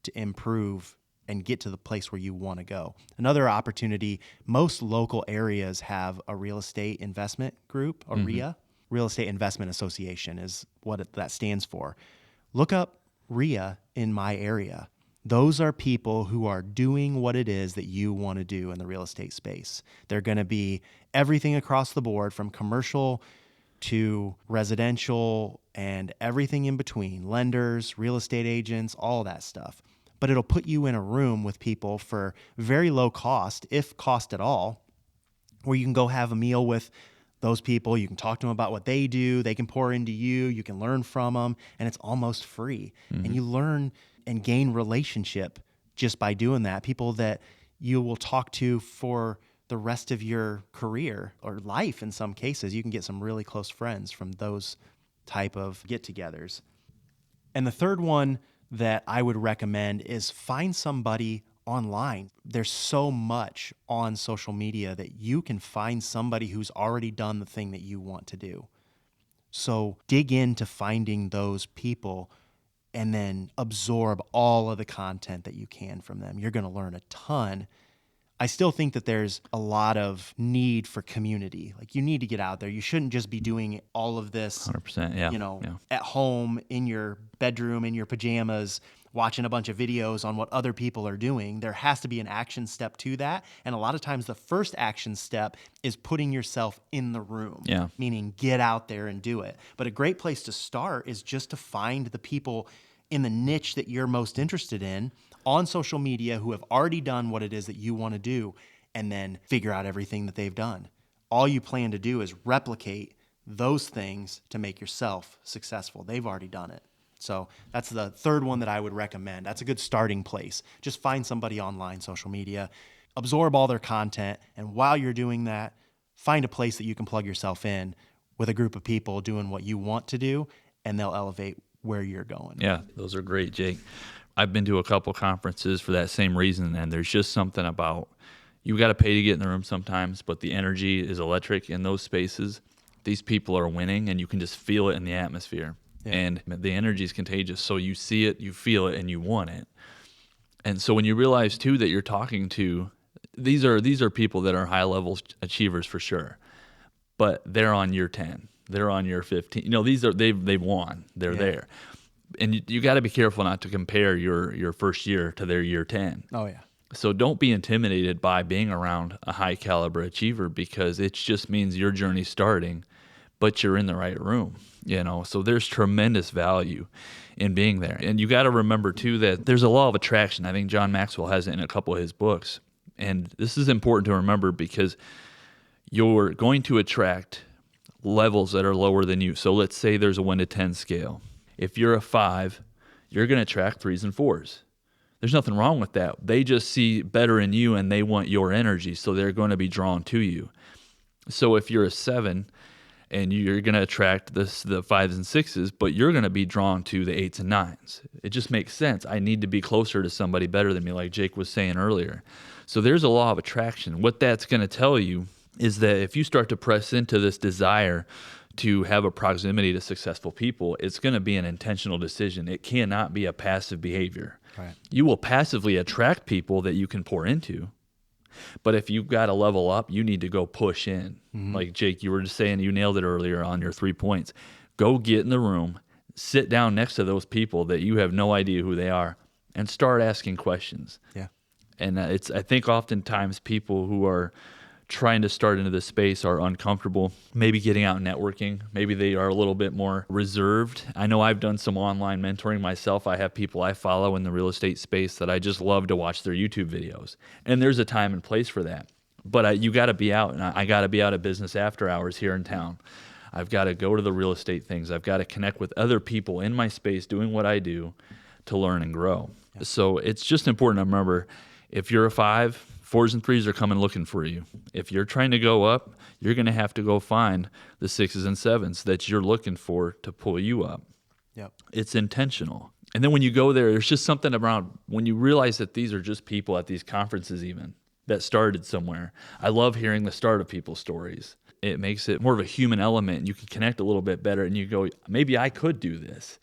to improve and get to the place where you want to go. Another opportunity, most local areas have a real estate investment group, a RIA. Real Estate Investment Association is what that stands for. Look up RIA in my area. Those are people who are doing what it is that you want to do in the real estate space. They're going to be everything across the board, from commercial to residential and everything in between, lenders, real estate agents, all that stuff. But it'll put you in a room with people for very low cost, if cost at all, where you can go have a meal with those people. You can talk to them about what they do. They can pour into you. You can learn from them, and it's almost free. And you learn and gain relationship just by doing that. People that you will talk to for the rest of your career or life in some cases. You can get some really close friends from those type of get-togethers. And the third one that I would recommend is find somebody online. There's so much on social media that you can find somebody who's already done the thing that you want to do. So dig into finding those people and then absorb all of the content that you can from them. You're going to learn a ton. I still think that there's a lot of need for community. Like, you need to get out there. You shouldn't just be doing all of this 100%. Yeah. At home in your bedroom, in your pajamas, watching a bunch of videos on what other people are doing. There has to be an action step to that. And a lot of times the first action step is putting yourself in the room, meaning get out there and do it. But a great place to start is just to find the people in the niche that you're most interested in on social media who have already done what it is that you want to do, and then figure out everything that they've done. All you plan to do is replicate those things to make yourself successful. They've already done it. So that's the third one that I would recommend. That's a good starting place. Just find somebody online, social media, absorb all their content, and while you're doing that, find a place that you can plug yourself in with a group of people doing what you want to do, and they'll elevate where you're going. Yeah, those are great, Jake. I've been to a couple conferences for that same reason, and there's just something about, you got to pay to get in the room sometimes, but the energy is electric in those spaces. These people are winning, and you can just feel it in the atmosphere. Yeah. And the energy is contagious. So you see it, you feel it, and you want it. And so when you realize too that you're talking to, these are people that are high level achievers for sure, but they're on year 10, they're on year 15. They've won. They're there. And you got to be careful not to compare your first year to their year 10. Oh yeah. So don't be intimidated by being around a high caliber achiever, because it just means your journey's starting, but you're in the right room, So there's tremendous value in being there. And you got to remember too that there's a law of attraction. I think John Maxwell has it in a couple of his books. And this is important to remember, because you're going to attract levels that are lower than you. So let's say there's a 1 to 10 scale. If you're a 5, you're going to attract 3s and 4s. There's nothing wrong with that. They just see better in you and they want your energy, so they're going to be drawn to you. So if you're a 7 and you're going to attract the 5s and 6s, but you're going to be drawn to the 8s and 9s. It just makes sense. I need to be closer to somebody better than me, like Jake was saying earlier. So there's a law of attraction. What that's going to tell you is that if you start to press into this desire to have a proximity to successful people, it's going to be an intentional decision. It cannot be a passive behavior. Right. You will passively attract people that you can pour into. But if you've got to level up, you need to go push in. Like Jake, you were just saying, you nailed it earlier on your 3 points. Go get in the room, sit down next to those people that you have no idea who they are, and start asking questions. Yeah. And I think oftentimes people who are trying to start into this space are uncomfortable, maybe getting out and networking. Maybe they are a little bit more reserved. I know I've done some online mentoring myself. I have people I follow in the real estate space that I just love to watch their YouTube videos. And there's a time and place for that. But you got to be out, and I got to be out at business after hours here in town. I've got to go to the real estate things. I've got to connect with other people in my space doing what I do to learn and grow. Yeah. So it's just important to remember, if you're a 5, 4s and 3s are coming looking for you. If you're trying to go up, you're going to have to go find the 6s and 7s that you're looking for to pull you up. Yep. It's intentional. And then when you go there, there's just something around when you realize that these are just people at these conferences even that started somewhere. I love hearing the start of people's stories. It makes it more of a human element. You can connect a little bit better and you go, maybe I could do this.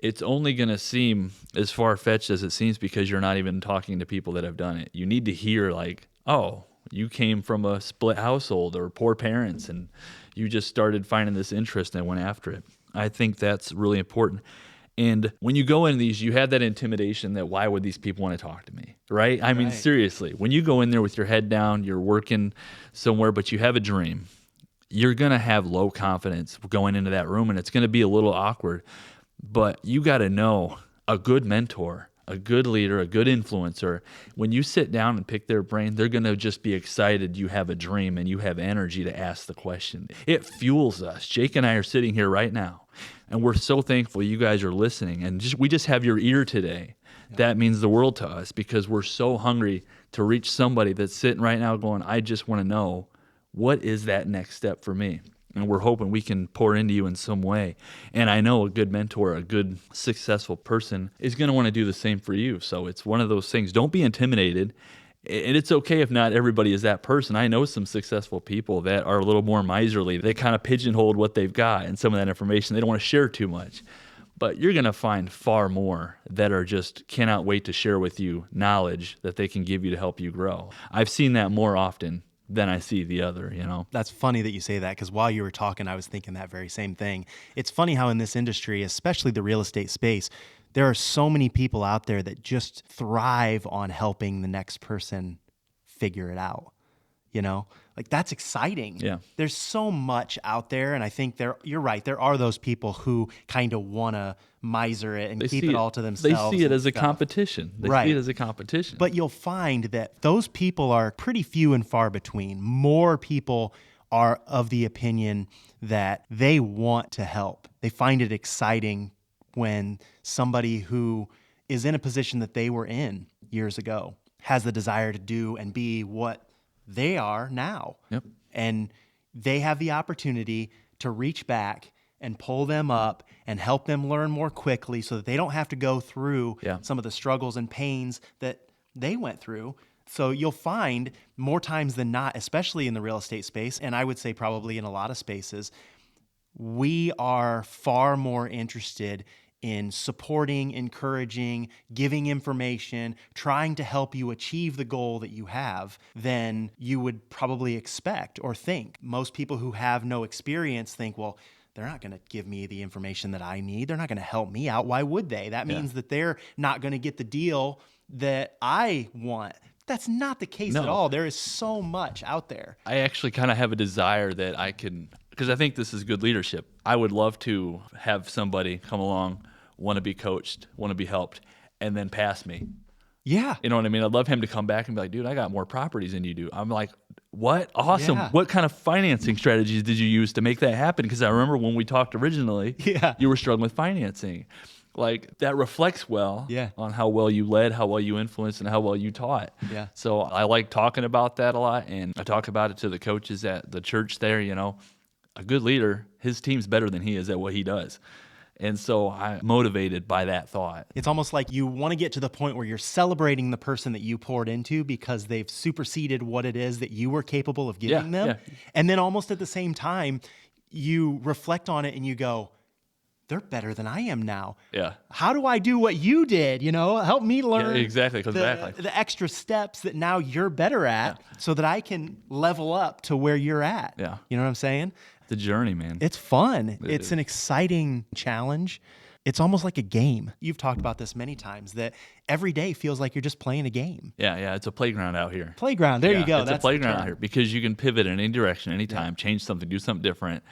It's only going to seem as far-fetched as it seems because you're not even talking to people that have done it. You need to hear like, oh, you came from a split household or poor parents and you just started finding this interest and went after it. I think that's really important. And when you go in these, you have that intimidation that why would these people want to talk to me, right? I mean, seriously, when you go in there with your head down, you're working somewhere, but you have a dream, you're going to have low confidence going into that room and it's going to be a little awkward. But you got to know a good mentor, a good leader, a good influencer, when you sit down and pick their brain, they're going to just be excited you have a dream and you have energy to ask the question. It fuels us. Jake and I are sitting here right now, and we're so thankful you guys are listening. And we just have your ear today. Yeah. That means the world to us because we're so hungry to reach somebody that's sitting right now going, I just want to know, what is that next step for me? And we're hoping we can pour into you in some way. And I know a good mentor, a good successful person is going to want to do the same for you. So it's one of those things. Don't be intimidated. And it's okay if not everybody is that person. I know some successful people that are a little more miserly. They kind of pigeonholed what they've got and some of that information. They don't want to share too much. But you're going to find far more that are just cannot wait to share with you knowledge that they can give you to help you grow. I've seen that more often than I see the other, you know. That's funny that you say that because while you were talking, I was thinking that very same thing. It's funny how in this industry, especially the real estate space, there are so many people out there that just thrive on helping the next person figure it out, you know? Like, that's exciting. Yeah. There's so much out there, and I think you're right. There are those people who kind of want to miser it and keep it all to themselves. They see it as a competition. They see it as a competition. But you'll find that those people are pretty few and far between. More people are of the opinion that they want to help. They find it exciting when somebody who is in a position that they were in years ago has the desire to do and be what they are now. Yep. And they have the opportunity to reach back and pull them up and help them learn more quickly so that they don't have to go through some of the struggles and pains that they went through. So you'll find more times than not, especially in the real estate space, and I would say probably in a lot of spaces, we are far more interested in supporting, encouraging, giving information, trying to help you achieve the goal that you have than you would probably expect or think. Most people who have no experience think, well, they're not going to give me the information that I need. They're not going to help me out. Why would they? That means that they're not going to get the deal that I want. That's not the case at all. There is so much out there. I actually kind of have a desire that I can, because I think this is good leadership. I would love to have somebody come along, want to be coached, want to be helped, and then pass me. Yeah. You know what I mean? I'd love him to come back and be like, dude, I got more properties than you do. I'm like, what? Awesome. Yeah. What kind of financing strategies did you use to make that happen? Because I remember when we talked originally, you were struggling with financing. like that reflects well Yeah. on how well you led, how well you influenced, and how well you taught. Yeah. So I like talking about that a lot, and I talk about it to the coaches at the church there. A good leader, his team's better than he is at what he does. And so I'm motivated by that thought. It's almost like you want to get to the point where you're celebrating the person that you poured into because they've superseded what it is that you were capable of giving them. Yeah. And then almost at the same time, you reflect on it and you go, they're better than I am now. Yeah. How do I do what you did? Help me learn exactly. Comes back like the extra steps that now you're better at so that I can level up to where you're at. Yeah. You know what I'm saying? the journey, man. It's fun. It It's is. an exciting challenge. It's almost like a game. You've talked about this many times, that every day feels like you're just playing a game. Yeah, it's a playground out here. Playground. There Yeah, you go. It's That's a the playground out term. here because you can pivot in any direction, anytime, change something, do something different.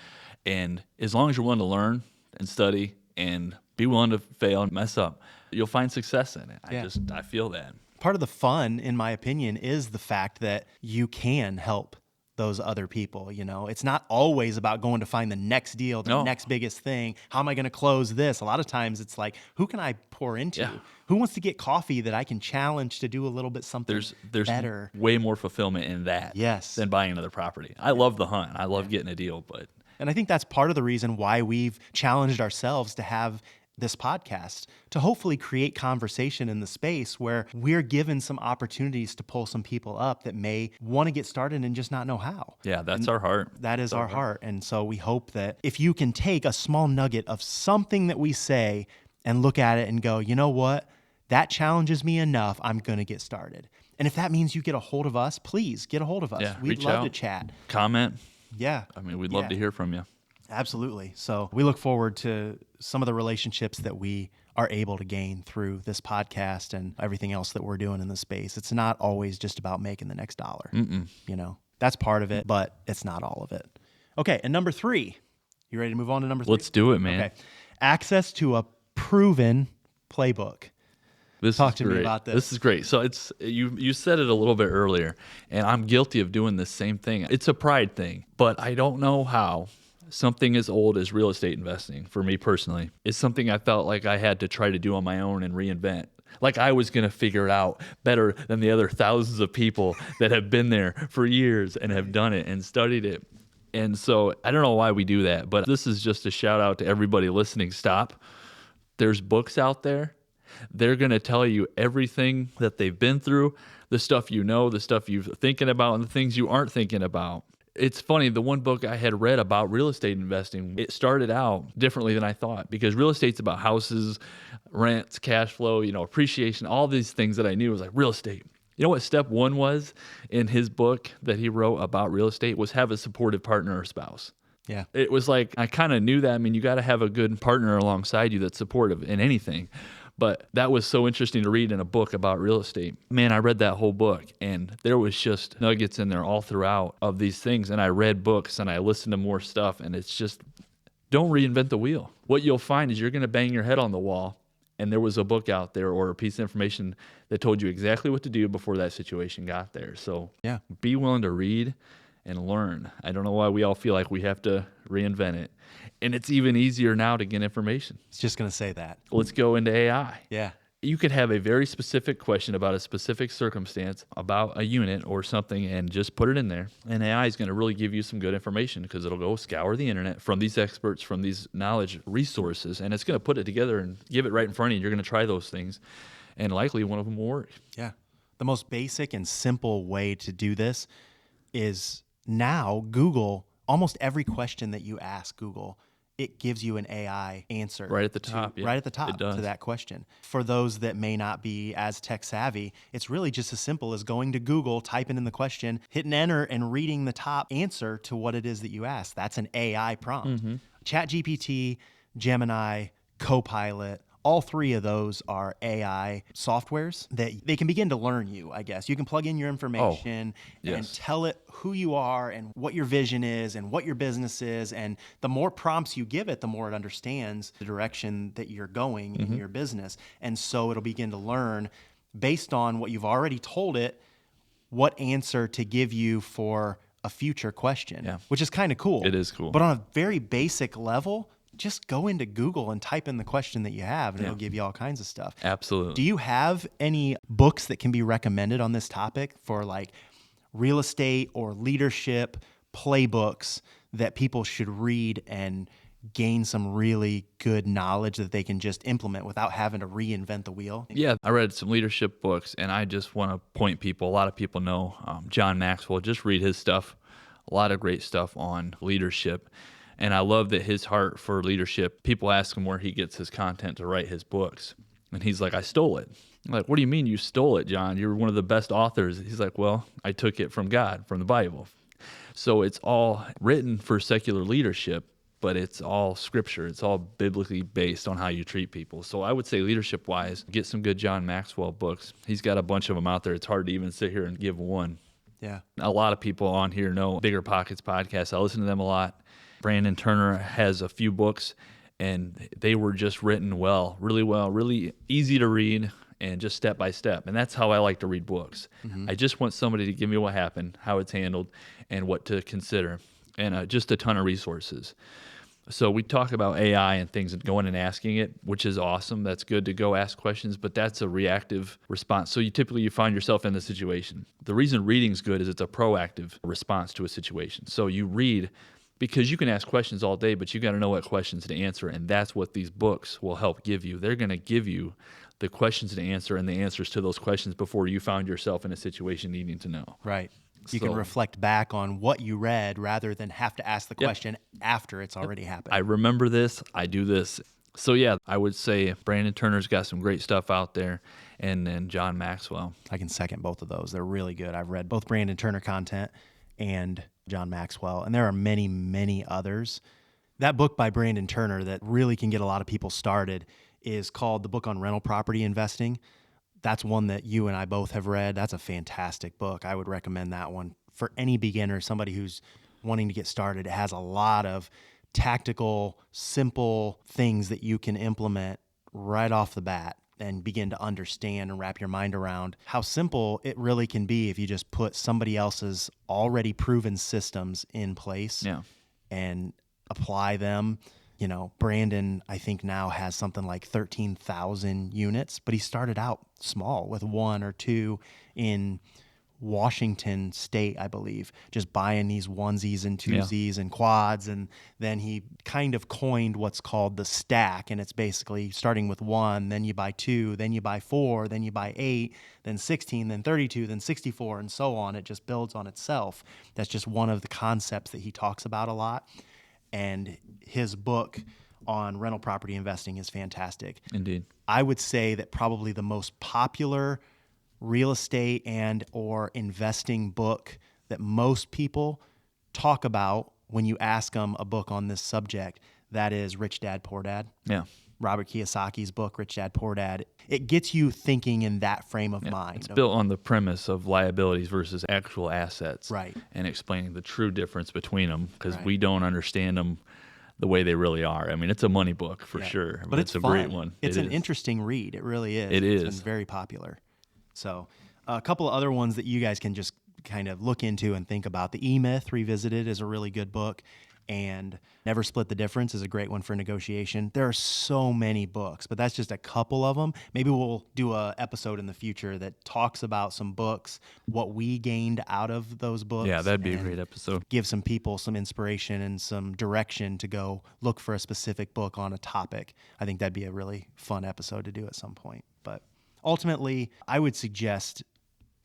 And as long as you're willing to learn and study and be willing to fail and mess up, you'll find success in it. Yeah. I feel that. Part of the fun, in my opinion, is the fact that you can help those other people. It's not always about going to find the next deal, the No. next biggest thing. How am I going to close this? A lot of times it's like, who can I pour into? Yeah. Who wants to get coffee that I can challenge to do a little bit something There's better? way more fulfillment in that Yes. than buying another property. I love the hunt. I love getting a deal, but And I think that's part of the reason why we've challenged ourselves to have this podcast, to hopefully create conversation in the space where we're given some opportunities to pull some people up that may want to get started and just not know how. yeah, that's our heart. That is our heart. And so we hope that if you can take a small nugget of something that we say and look at it and go, you know what? That challenges me enough. I'm going to get started. And if that means you get a hold of us, please get a hold of us. Yeah, We'd reach love out. to chat. Comment. Yeah. I mean, we'd love Yeah. to hear from you. Absolutely. So we look forward to some of the relationships that we are able to gain through this podcast and everything else that we're doing in the space. It's not always just about making the next dollar. That's part of it, but it's not all of it. Okay. And number 3, you ready to move on to number 3? Let's do it, man. Okay. Access to a proven playbook. Talk to me about this. This is great. So it's you said it a little bit earlier, and I'm guilty of doing the same thing. It's a pride thing, but I don't know how something as old as real estate investing, for me personally, is something I felt like I had to try to do on my own and reinvent. Like I was going to figure it out better than the other thousands of people that have been there for years and have done it and studied it. And so I don't know why we do that, but this is just a shout out to everybody listening. Stop. There's books out there. They're going to tell you everything that they've been through, the stuff you know, the stuff you're thinking about, and the things you aren't thinking about. It's funny, the one book I had read about real estate investing, it started out differently than I thought, because real estate's about houses, rents, cash flow, appreciation, all these things that I knew was like real estate. You know what step 1 was in his book that he wrote about real estate was have a supportive partner or spouse. Yeah. It was like, I kind of knew that. I mean, you got to have a good partner alongside you that's supportive in anything. But that was so interesting to read in a book about real estate. Man, I read that whole book, and there was just nuggets in there all throughout of these things. And I read books and I listened to more stuff, and it's just, don't reinvent the wheel. What you'll find is you're going to bang your head on the wall, and there was a book out there or a piece of information that told you exactly what to do before that situation got there. So Yeah. be willing to read and learn. I don't know why we all feel like we have to reinvent it. And it's even easier now to get information. It's just going to say that. Let's go into AI. Yeah. You could have a very specific question about a specific circumstance, about a unit or something, and just put it in there. And AI is going to really give you some good information because it'll go scour the internet from these experts, from these knowledge resources, and it's going to put it together and give it right in front of you. You're going to try those things, and likely one of them will work. Yeah. The most basic and simple way to do this is now Google, almost every question that you ask Google, it gives you an AI answer. Right at the top, yeah. Right at the It top does. to that question. For those that may not be as tech savvy, it's really just as simple as going to Google, typing in the question, hitting enter, and reading the top answer to what it is that you asked. That's an AI prompt. Mm-hmm. ChatGPT, Gemini, Copilot, all 3 of those are AI softwares that they can begin to learn you, I guess. You can plug in your information and yes. tell it who you are and what your vision is and what your business is. And the more prompts you give it, the more it understands the direction that you're going in your business. And so it'll begin to learn based on what you've already told it, what answer to give you for a future question, Yeah. which is kind of cool. It is cool. But on a very basic level, just go into Google and type in the question that you have, and it'll give you all kinds of stuff. Absolutely. Do you have any books that can be recommended on this topic for like real estate or leadership playbooks that people should read and gain some really good knowledge that they can just implement without having to reinvent the wheel? Yeah, I read some leadership books, and I just want to point people. A lot of people know John Maxwell. Just read his stuff. A lot of great stuff on leadership. And I love that his heart for leadership, people ask him where he gets his content to write his books. And he's like, I stole it. I'm like, what do you mean you stole it, John? You're one of the best authors. He's like, well, I took it from God, from the Bible. So it's all written for secular leadership, but it's all scripture. It's all biblically based on how you treat people. So I would say leadership-wise, get some good John Maxwell books. He's got a bunch of them out there. It's hard to even sit here and give one. Yeah. A lot of people on here know Bigger Pockets podcast. I listen to them a lot. Brandon Turner has a few books, and they were just written well, really easy to read, and just step by step. And that's how I like to read books. I just want somebody to give me what happened, how it's handled, and what to consider, and just a ton of resources. So we talk about AI and things and going and asking it, which is awesome. That's good to go ask questions, but that's a reactive response. So you find yourself in the situation. The reason reading's good is it's a proactive response to a situation. So you read because you can ask questions all day, but you got to know what questions to answer, and that's what these books will help give you. They're going to give you the questions to answer and the answers to those questions before you found yourself in a situation needing to know. Right. You can reflect back on what you read rather than have to ask the question after it's already happened. I remember this. I do this. So, yeah, I would say Brandon Turner's got some great stuff out there, and then John Maxwell. I can second both of those. They're really good. I've read both Brandon Turner content and John Maxwell, and there are many, many others. That book by Brandon Turner that really can get a lot of people started is called The Book on Rental Property Investing. That's one that you and I both have read. That's a fantastic book. I would recommend that one for any beginner, somebody who's wanting to get started. It has a lot of tactical, simple things that you can implement right off the bat and begin to understand and wrap your mind around how simple it really can be if you just put somebody else's already proven systems in place and apply them. You know, Brandon, I think now has something like 13,000 units, but he started out small with one or two in Washington State, I believe, just buying these onesies and twosies and quads. And then he kind of coined what's called the stack. And it's basically starting with one, then you buy two, then you buy four, then you buy 8, then 16, then 32, then 64, and so on. It just builds on itself. That's just one of the concepts that he talks about a lot. And his book on rental property investing is fantastic. Indeed. I would say that probably the most popular real estate and or investing book that most people talk about when you ask them a book on this subject, that is Rich Dad, Poor Dad. Yeah. Robert Kiyosaki's book, Rich Dad, Poor Dad. It gets you thinking in that frame of mind. It's built on the premise of liabilities versus actual assets. Right. And explaining the true difference between them because we don't understand them the way they really are. I mean, it's a money book for sure. But it's a fun. Great one. It's an interesting read. It really is. It's been very popular. So a couple of other ones that you guys can just kind of look into and think about. The E-Myth Revisited is a really good book. And Never Split the Difference is a great one for negotiation. There are so many books, but that's just a couple of them. Maybe we'll do an episode in the future that talks about some books, what we gained out of those books. Yeah, that'd be a great episode. Give some people some inspiration and some direction to go look for a specific book on a topic. I think that'd be a really fun episode to do at some point. But ultimately, I would suggest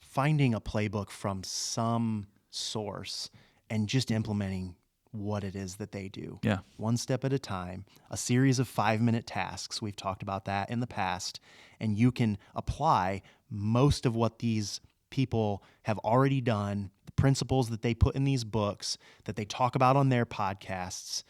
finding a playbook from some source and just implementing what it is that they do. Yeah. One step at a time, a series of 5-minute tasks. We've talked about that in the past, and you can apply most of what these people have already done, the principles that they put in these books, that they talk about on their podcasts,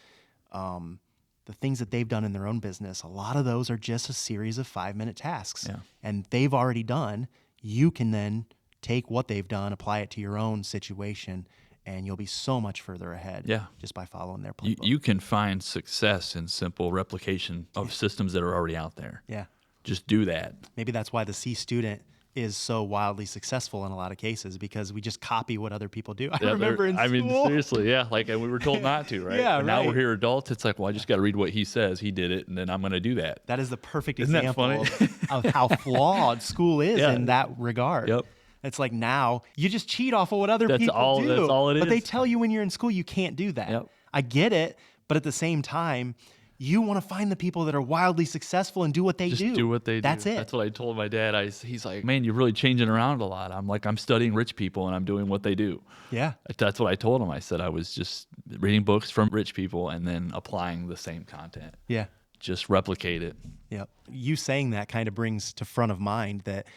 the things that they've done in their own business. A lot of those are just a series of 5-minute tasks. Yeah. And they've already done. You can then take what they've done, apply it to your own situation, and you'll be so much further ahead just by following their playbook. You can find success in simple replication of systems that are already out there. Yeah. Just do that. Maybe that's why the C student is so wildly successful in a lot of cases because we just copy what other people do. I Yeah, remember in school. I mean, seriously, yeah. Like, and we were told not to, right? Yeah, But now we're right. here adults. It's like, well, I just got to read what he says. He did it, and then I'm going to do that. That is the perfect Isn't that example funny? of how flawed school is Yeah. in that regard. Yep. It's like now you just cheat off of what other That's people all- do. that's all it But they is. tell you when you're in school you can't do that. Yep. I get it, but at the same time, you want to find the people that are wildly successful and do what they Just do. do what they do. That's it. That's what I told my dad. He's like, man, you're really changing around a lot. I'm like, I'm studying rich people and I'm doing what they do. Yeah. That's what I told him. I said I was just reading books from rich people and then applying the same content. Yeah. Just replicate it. Yep. You saying that kind of brings to front of mind that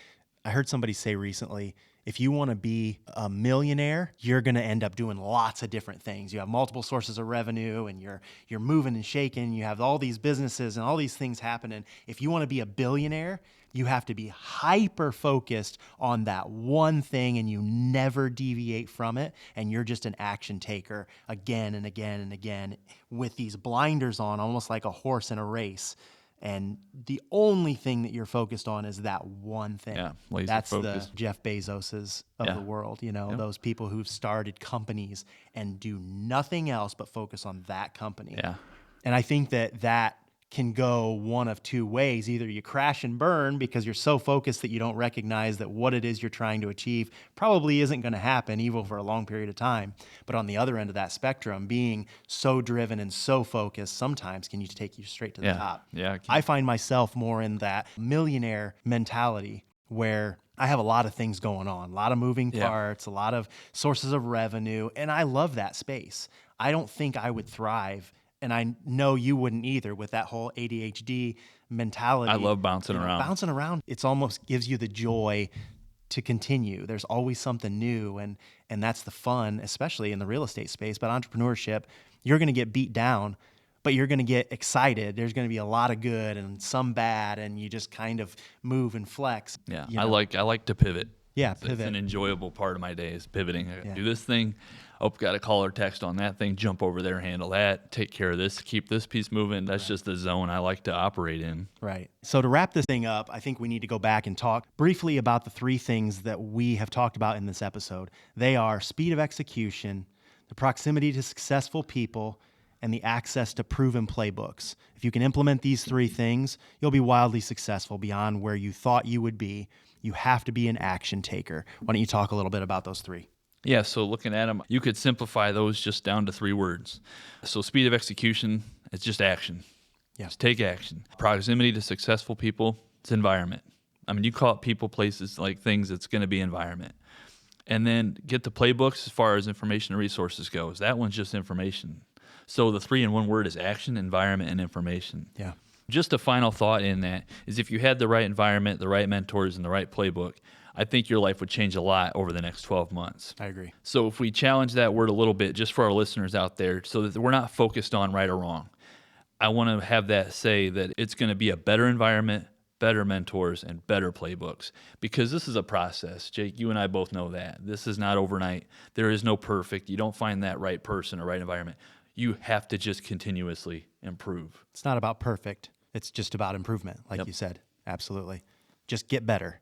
I heard somebody say recently, if you want to be a millionaire, you're going to end up doing lots of different things. You have multiple sources of revenue and you're moving and shaking. You have all these businesses and all these things happening. If you want to be a billionaire, you have to be hyper focused on that one thing and you never deviate from it. And you're just an action taker again and again and again with these blinders on, almost like a horse in a race. And the only thing that you're focused on is that one thing. Yeah, laser That's focused. the Jeff Bezoses of the world, those people who've started companies and do nothing else but focus on that company. Yeah. And I think that can go one of two ways. Either you crash and burn because you're so focused that you don't recognize that what it is you're trying to achieve probably isn't going to happen even for a long period of time. But on the other end of that spectrum, being so driven and so focused sometimes can take you straight to the top. Yeah. I find myself more in that millionaire mentality where I have a lot of things going on, a lot of moving parts, a lot of sources of revenue, and I love that space. I don't think I would thrive, and I know you wouldn't either with that whole ADHD mentality. I love bouncing around. Bouncing around, it's almost gives you the joy to continue. There's always something new, and that's the fun, especially in the real estate space. But entrepreneurship, you're going to get beat down, but you're going to get excited. There's going to be a lot of good and some bad, and you just kind of move and flex. Yeah. you I know? like to pivot. Yeah, It's pivot. an enjoyable part of my day is pivoting. I Yeah. do this thing. Oh, got a call or text on that thing. Jump over there, handle that. Take care of this. Keep this piece moving. That's just the zone I like to operate in. Right. So to wrap this thing up, I think we need to go back and talk briefly about the three things that we have talked about in this episode. They are speed of execution, the proximity to successful people, and the access to proven playbooks. If you can implement these three things, you'll be wildly successful beyond where you thought you would be. You have to be an action taker. Why don't you talk a little bit about those three? Yeah, so looking at them, you could simplify those just down to 3 words. So speed of execution, it's just action. Yeah. Just take action. Proximity to successful people, it's environment. I mean, you call it people, places, like things, it's going to be environment. And then get the playbooks as far as information and resources goes. That one's just information. So the 3 in 1 word is action, environment, and information. Yeah. Just a final thought in that is if you had the right environment, the right mentors, and the right playbook, I think your life would change a lot over the next 12 months. I agree. So if we challenge that word a little bit, just for our listeners out there, so that we're not focused on right or wrong, I want to have that say that it's going to be a better environment, better mentors, and better playbooks, because this is a process. Jake, you and I both know that. This is not overnight. There is no perfect. You don't find that right person or right environment. You have to just continuously improve. It's not about perfect. It's just about improvement, like Yep. you said. Absolutely. Just get better.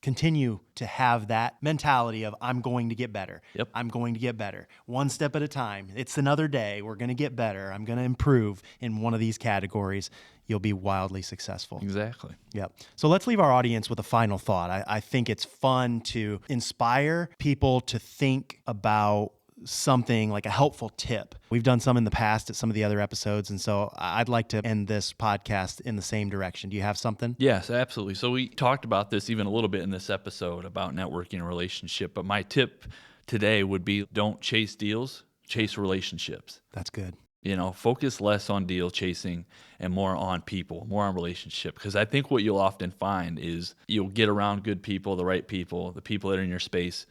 Continue to have that mentality of I'm going to get better. Yep. I'm going to get better. One step at a time. It's another day. We're going to get better. I'm going to improve in one of these categories. You'll be wildly successful. Exactly. Yep. So let's leave our audience with a final thought. I think it's fun to inspire people to think about something like a helpful tip. We've done some in the past at some of the other episodes, and so I'd like to end this podcast in the same direction. Do you have something? Yes, absolutely. So we talked about this even a little bit in this episode about networking and relationship, but my tip today would be don't chase deals, chase relationships. That's good. Focus less on deal chasing and more on people, more on relationship. Because I think what you'll often find is you'll get around good people, the right people, the people that are in your space,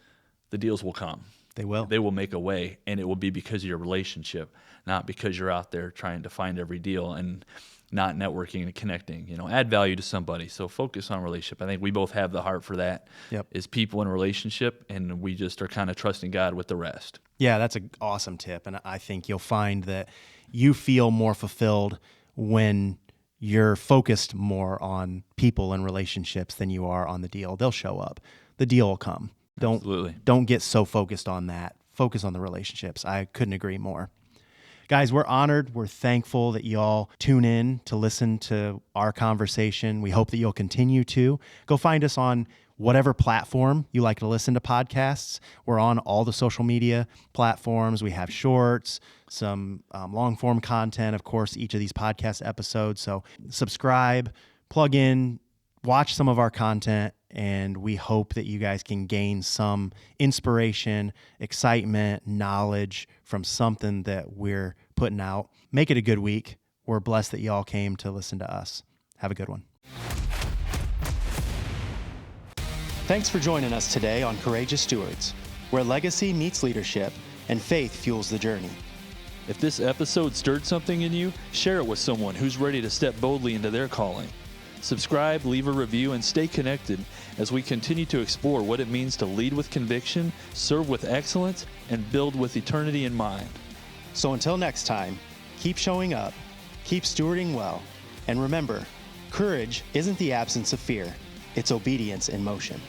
the deals will come. They will. They will make a way, and it will be because of your relationship, not because you're out there trying to find every deal and not networking and connecting. Add value to somebody. So focus on relationship. I think we both have the heart for that. Yep. Is people in a relationship, and we just are kind of trusting God with the rest. Yeah, that's an awesome tip. And I think you'll find that you feel more fulfilled when you're focused more on people and relationships than you are on the deal, they'll show up. The deal will come. Absolutely. Don't get so focused on that. Focus on the relationships. I couldn't agree more. Guys, we're honored. We're thankful that y'all tune in to listen to our conversation. We hope that you'll continue to. Go find us on whatever platform you like to listen to podcasts. We're on all the social media platforms. We have shorts, some long form content, of course, each of these podcast episodes. So subscribe, plug in, watch some of our content, and we hope that you guys can gain some inspiration, excitement, knowledge from something that we're putting out. Make it a good week. We're blessed that y'all came to listen to us. Have a good one. Thanks for joining us today on Courageous Stewards, where legacy meets leadership and faith fuels the journey. If this episode stirred something in you, share it with someone who's ready to step boldly into their calling. Subscribe, leave a review, and stay connected as we continue to explore what it means to lead with conviction, serve with excellence, and build with eternity in mind. So until next time, keep showing up, keep stewarding well, and remember, courage isn't the absence of fear, it's obedience in motion.